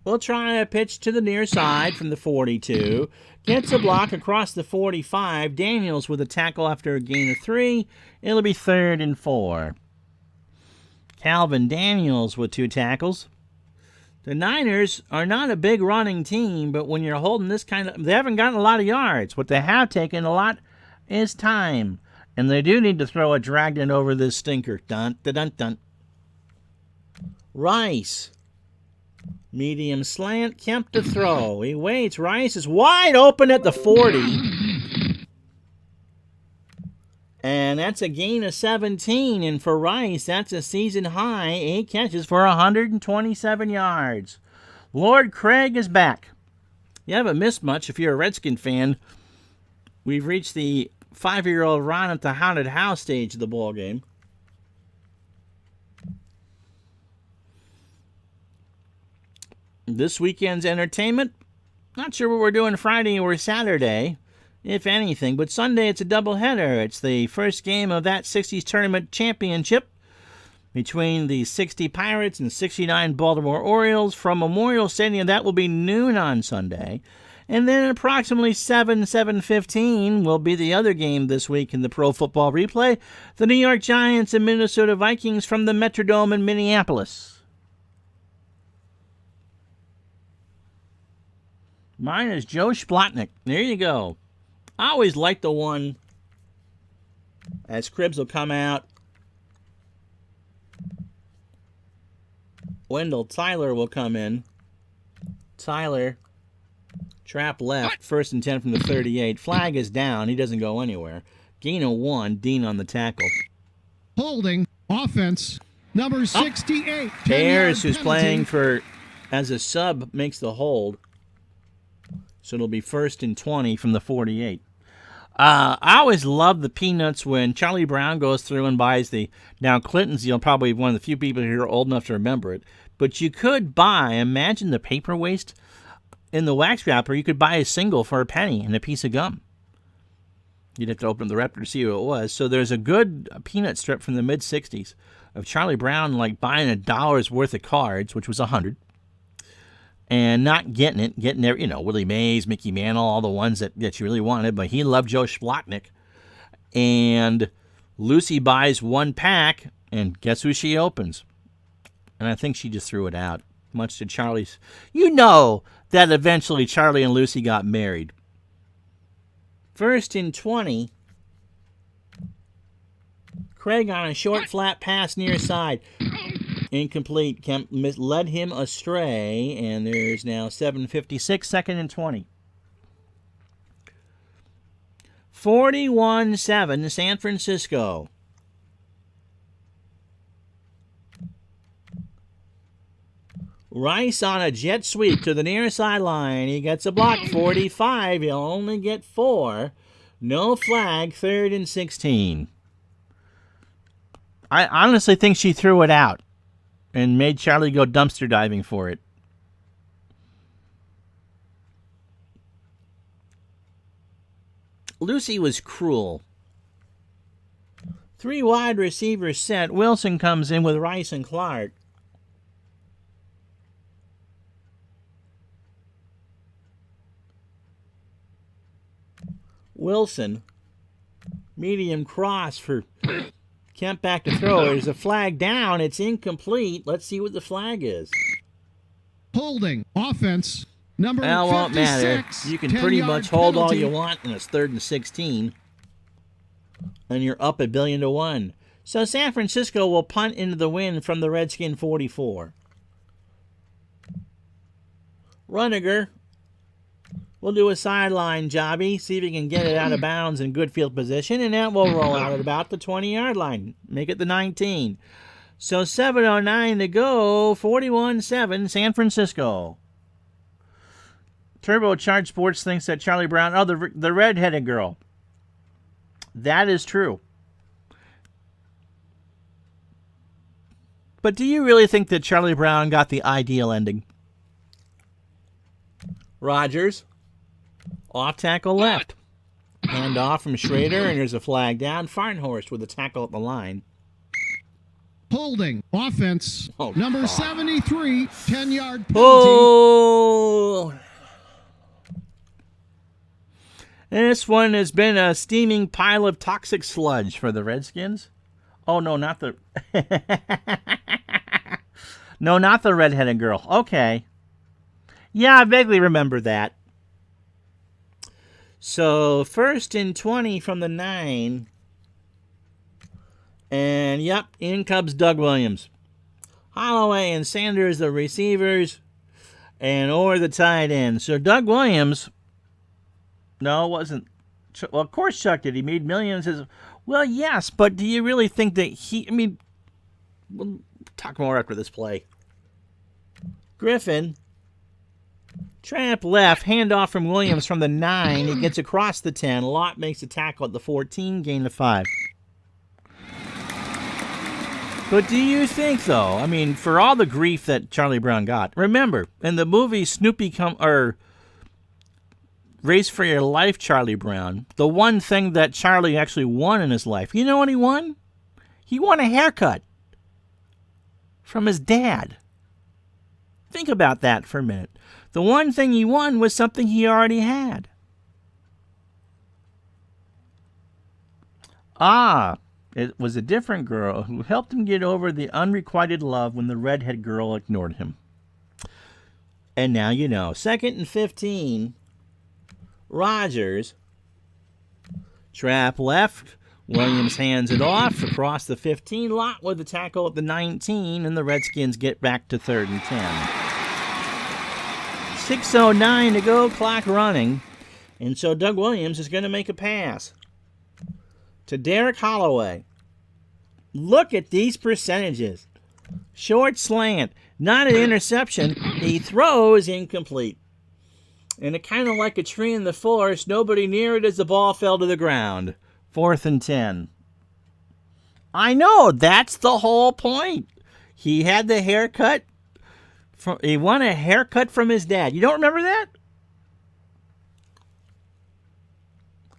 will try a pitch to the near side from the 42. Gets a block across the 45. Daniels with a tackle after a gain of 3. It'll be 3rd and 4. Calvin Daniels with 2 tackles. The Niners are not a big running team, but when you're holding this kind of... They haven't gotten a lot of yards. What they have taken a lot is time. And they do need to throw a dragnet over this stinker. Dun, dun, dun, dun. Rice. Medium slant. Kemp to throw. He waits. Rice is wide open at the 40. And that's a gain of 17. And for Rice, that's a season high. 8 catches for 127 yards. Lord Craig is back. You haven't missed much if you're a Redskin fan. We've reached the 5-year-old Ron at the haunted house stage of the ball game. This weekend's entertainment, not sure what we're doing Friday or Saturday, if anything, but Sunday it's a doubleheader. It's the first game of that 60s tournament championship between the 60 Pirates and 69 Baltimore Orioles from Memorial Stadium. That will be noon on Sunday. And then at approximately 7:15 will be the other game this week in the Pro Football Replay, the New York Giants and Minnesota Vikings from the Metrodome in Minneapolis. Mine is Joe Splotnick. There you go. I always like the one as Cribbs will come out. Wendell Tyler will come in. Tyler, trap left, 1st and 10 from the 38. Flag is down. He doesn't go anywhere. Gain of 1. Dean on the tackle. Holding. Offense. Number 68. Ayers, who's playing for as a sub, makes the hold. So it'll be 1st and 20 from the 48. I always love the peanuts when Charlie Brown goes through and buys the... Now, Clinton's probably one of the few people here old enough to remember it. But you could buy, imagine the paper waste in the wax wrapper. You could buy a single for a penny and a piece of gum. You'd have to open the wrapper to see who it was. So there's a good peanut strip from the mid-'60s of Charlie Brown like buying $1 worth of cards, which was 100. And not getting it, getting there, Willie Mays, Mickey Mantle, all the ones that you really wanted. But he loved Joe Splotnick. And Lucy buys 1 pack, and guess who she opens? And I think she just threw it out, much to Charlie's. You know that eventually Charlie and Lucy got married. 1st and 20. Craig on a short flat pass near side. Incomplete. Kemp led him astray, and there's now 7:56, 2nd and 20. 41-7, San Francisco. Rice on a jet sweep to the near sideline. He gets a block, 45. He'll only get 4. No flag, 3rd and 16. I honestly think she threw it out and made Charlie go dumpster diving for it. Lucy was cruel. 3 wide receivers set. Wilson comes in with Rice and Clark. Wilson, medium cross for Kemp back to throw. There's a flag down. It's incomplete. Let's see what the flag is. Holding. Offense. Number 56. That won't matter. You can pretty much hold all you want, and it's 3rd and 16. And you're up 1,000,000,000. So San Francisco will punt into the wind from the Redskin 44. Runniger will do a sideline jobby, see if he can get it out of bounds in good field position, and that will roll out at about the 20-yard line. Make it the 19. So 7:09 to go, 41-7, San Francisco. Turbocharged Sports thinks that Charlie Brown, the red-headed girl. That is true. But do you really think that Charlie Brown got the ideal ending? Rodgers, off tackle left. Hand off from Schrader, and there's a flag down. Farnhorst with a tackle at the line. Holding. Offense. Oh, number God. 73, 10-yard penalty. Oh! This one has been a steaming pile of toxic sludge for the Redskins. Oh, no, not the... No, not the redheaded girl. Okay. Yeah, I vaguely remember that. So, 1st and 20 from the 9. And, yep, in comes Doug Williams. Holloway and Sanders, the receivers, and Orr, the tight end. So, Doug Williams... No, it wasn't. Well, of course Chuck did. He made millions. Well, yes, but do you really think that we'll talk more after this play. Griffin, trap left, handoff from Williams from the 9. He gets across the 10. Lott makes a tackle at the 14, gain of 5. But do you think, though, for all the grief that Charlie Brown got, remember, in the movie Race for Your Life, Charlie Brown, the one thing that Charlie actually won in his life, you know what he won? He won a haircut from his dad. Think about that for a minute. The one thing he won was something he already had. It was a different girl who helped him get over the unrequited love when the redhead girl ignored him. And now you know. 2nd and 15... Rodgers, trap left. Williams hands it off across the 15. Lott with the tackle at the 19, and the Redskins get back to 3rd and 10. 6:09 to go, clock running. And so Doug Williams is going to make a pass to Derek Holloway. Look at these percentages. Short slant, not an interception. He throws incomplete. And it kind of like a tree in the forest, nobody near it as the ball fell to the ground. 4th and 10. I know, that's the whole point. He had the haircut. He won a haircut from his dad. You don't remember that?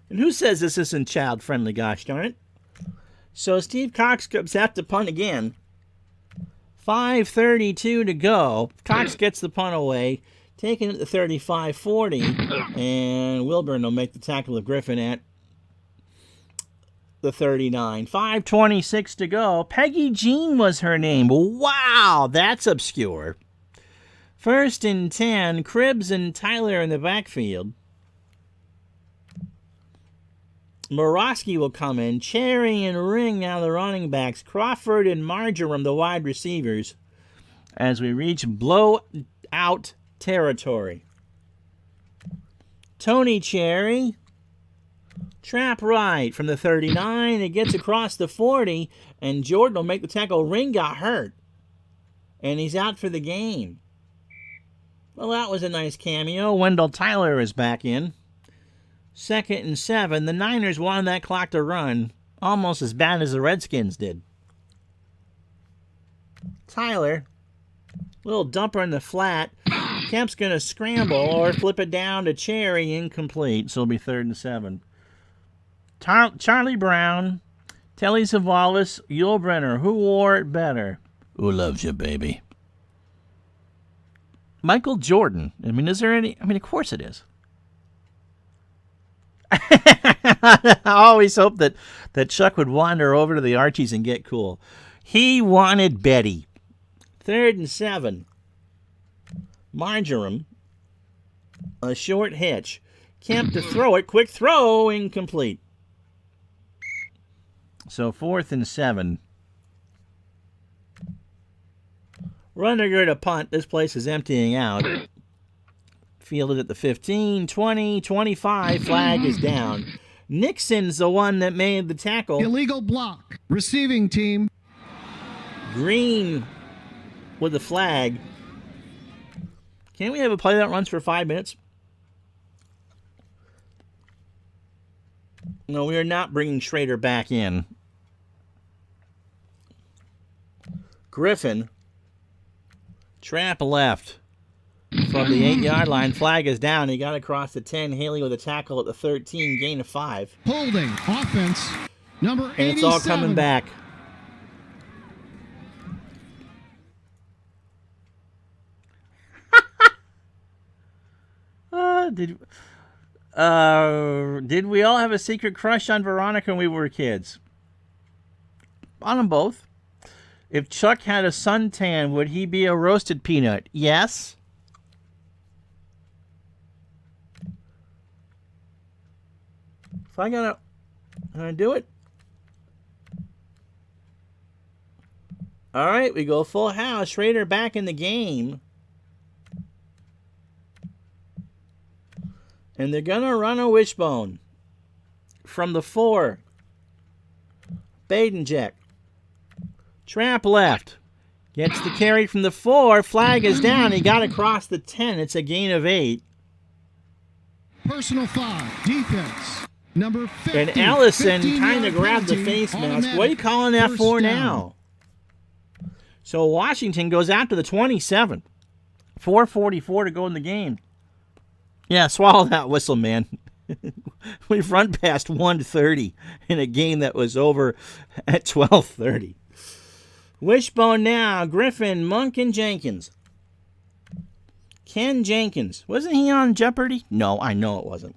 And who says this isn't child-friendly, gosh darn it? So Steve Cox comes out to punt again. 5:32 to go. Cox gets the punt away. Taking it to 35-40, and Wilburn will make the tackle of Griffin at the 39. 5:26 to go. Peggy Jean was her name. Wow, that's obscure. 1st and 10, Cribbs and Tyler in the backfield. Morosky will come in. Cherry and Ring now the running backs. Crawford and Marjoram the wide receivers. As we reach blowout territory. Tony Cherry, trap right from the 39. It gets across the 40, and Jordan will make the tackle. Ring got hurt, and he's out for the game. Well, that was a nice cameo. Wendell Tyler is back in. 2nd and 7. The Niners wanted that clock to run almost as bad as the Redskins did. Tyler, little dumper in the flat. Kemp's going to scramble or flip it down to Cherry, incomplete. So it'll be 3rd and 7. Charlie Brown, Telly Savalas, Yul Brenner. Who wore it better? Who loves you, baby? Michael Jordan. Is there any? Of course it is. I always hoped that Chuck would wander over to the Archies and get cool. He wanted Betty. 3rd and 7. Marjoram, a short hitch. Kemp to throw it. Quick throw, incomplete. So 4th and 7. Rundiger to punt. This place is emptying out. Fielded at the 15, 20, 25. Flag is down. Nixon's the one that made the tackle. Illegal block. Receiving team. Green with the flag. Can't we have a play that runs for 5 minutes? No, we are not bringing Schrader back in. Griffin. Trap left. From the 8-yard line, flag is down. He got across the 10. Haley with a tackle at the 13, gain of 5. Holding. Offense. Number 87. And it's all coming back. Did we all have a secret crush on Veronica when we were kids? On them both. If Chuck had a suntan, would he be a roasted peanut? Yes. If I gotta do it. All right, we go full house. Schrader back in the game. And they're going to run a wishbone from the 4. Badenjack. Trap left. Gets the carry from the 4. Flag is down. He got across the 10. It's a gain of 8. Personal foul. Defense. Number 50. And Allison kind of grabbed the face mask. What are you calling that for now? So Washington goes out to the 27. 4:44 to go in the game. Yeah, swallow that whistle, man. We've run past 1:30 in a game that was over at 12:30. Wishbone now. Griffin, Monk, and Jenkins. Ken Jenkins. Wasn't he on Jeopardy? No, I know it wasn't.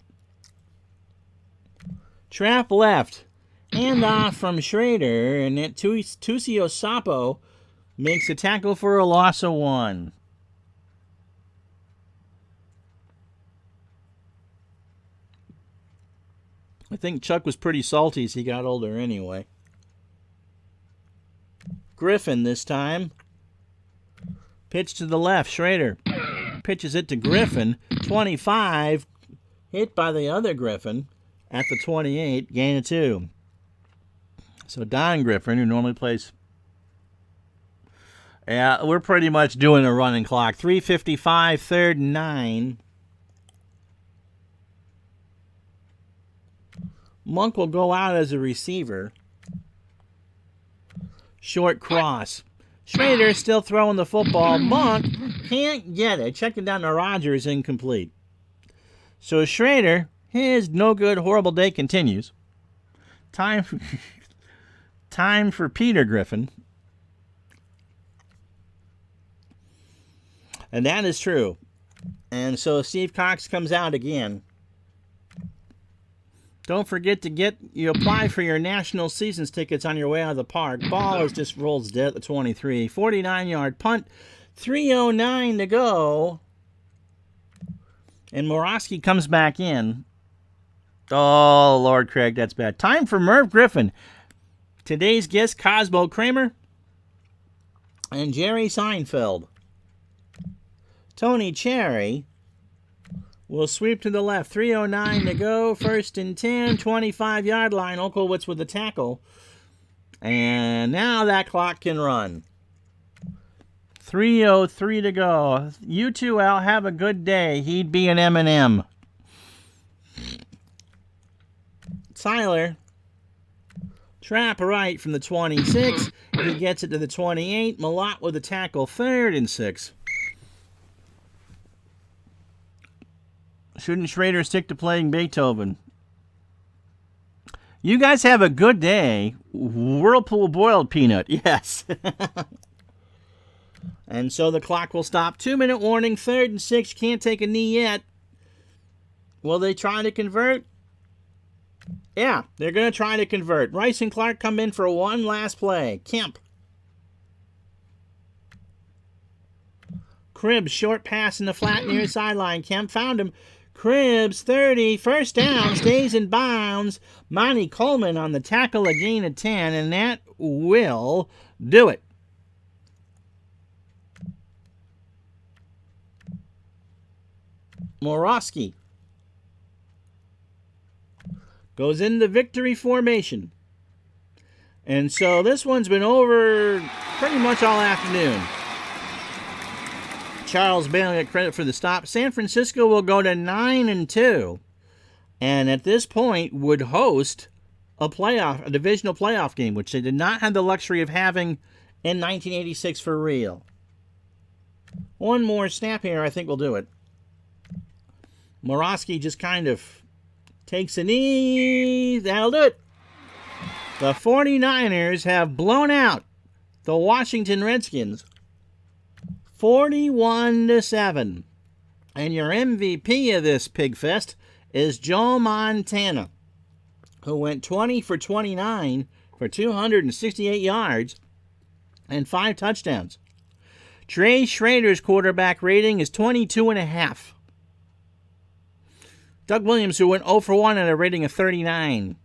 Trap left. Hand off from Schrader, and then Tusio Sapo makes a tackle for a loss of 1. I think Chuck was pretty salty as he got older anyway. Griffin this time. Pitch to the left. Schrader pitches it to Griffin. 25. Hit by the other Griffin at the 28. Gain of 2. So Don Griffin, who normally plays... Yeah, we're pretty much doing a running clock. 3:55, 3rd and 9. Monk will go out as a receiver. Short cross. Schrader still throwing the football. Monk can't get it. Checking down to Rogers, incomplete. So Schrader, his no good, horrible day continues. Time for Peter Griffin. And that is true. And so Steve Cox comes out again. Don't forget to you apply for your national seasons tickets on your way out of the park. Ball is just rolls dead at the 23. 49-yard punt. 3:09 to go. And Morosky comes back in. Oh, Lord Craig, that's bad. Time for Merv Griffin. Today's guest, Cosmo Kramer and Jerry Seinfeld. Tony Cherry will sweep to the left. 3:09 to go. 1st and 10. 25-yard line. Olkowitz with the tackle. And now that clock can run. 3:03 to go. You two, Al, have a good day. He'd be an M&M. Tyler. Trap right from the 26. He gets it to the 28. Malott with the tackle. 3rd and 6. Shouldn't Schrader stick to playing Beethoven? You guys have a good day. Whirlpool boiled peanut. Yes. And so the clock will stop. 2-minute warning. 3rd and 6. Can't take a knee yet. Will they try to convert? Yeah, they're going to try to convert. Rice and Clark come in for one last play. Kemp. Cribbs, short pass in the flat near sideline. Kemp found him. Cribbs, 30, 1st down, stays in bounds. Monty Coleman on the tackle, a gain of 10, and that will do it. Morosky goes into victory formation. And so this one's been over pretty much all afternoon. Charles Bailey got credit for the stop. San Francisco will go to 9-2, and at this point would host a divisional playoff game, which they did not have the luxury of having in 1986 for real. One more snap here, I think we'll do it. Morosky just kind of takes a knee. That'll do it. The 49ers have blown out the Washington Redskins 41-7. And your MVP of this pig fest is Joe Montana, who went 20 for 29 for 268 yards and 5 touchdowns. Trey Schrader's quarterback rating is 22.5. Doug Williams, who went 0 for 1 at a rating of 39.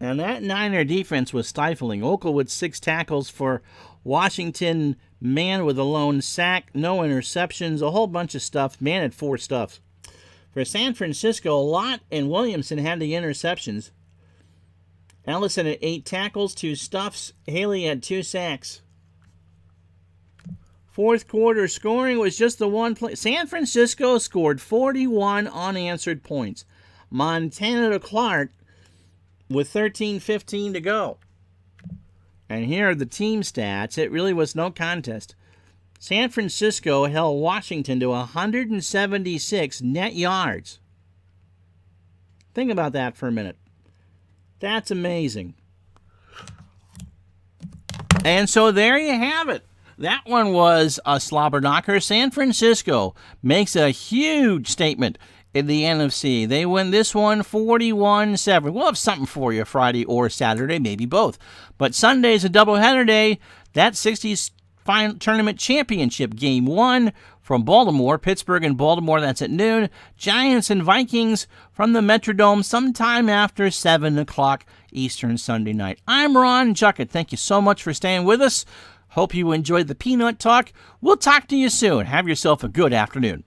And that Niner defense was stifling. Okel with 6 tackles for Washington. Man with a lone sack, no interceptions, a whole bunch of stuff. Man had 4 stuffs. For San Francisco, Lott and Williamson had the interceptions. Ellison had 8 tackles, 2 stuffs. Haley had 2 sacks. Fourth quarter scoring was just the one play. San Francisco scored 41 unanswered points. Montana to Clark with 13:15 to go. And here are the team stats. It really was no contest. San Francisco held Washington to 176 net yards. Think about that for a minute. That's amazing. And so there you have it. That one was a slobber knocker. San Francisco makes a huge statement in the NFC. They win this one 41-7. We'll have something for you Friday or Saturday, maybe both. But Sunday's a doubleheader day. That 60s final tournament championship game 1 from Baltimore, Pittsburgh and Baltimore, that's at noon. Giants and Vikings from the Metrodome sometime after 7 o'clock Eastern Sunday night. I'm Ron Juckett. Thank you so much for staying with us. Hope you enjoyed the Peanut Talk. We'll talk to you soon. Have yourself a good afternoon.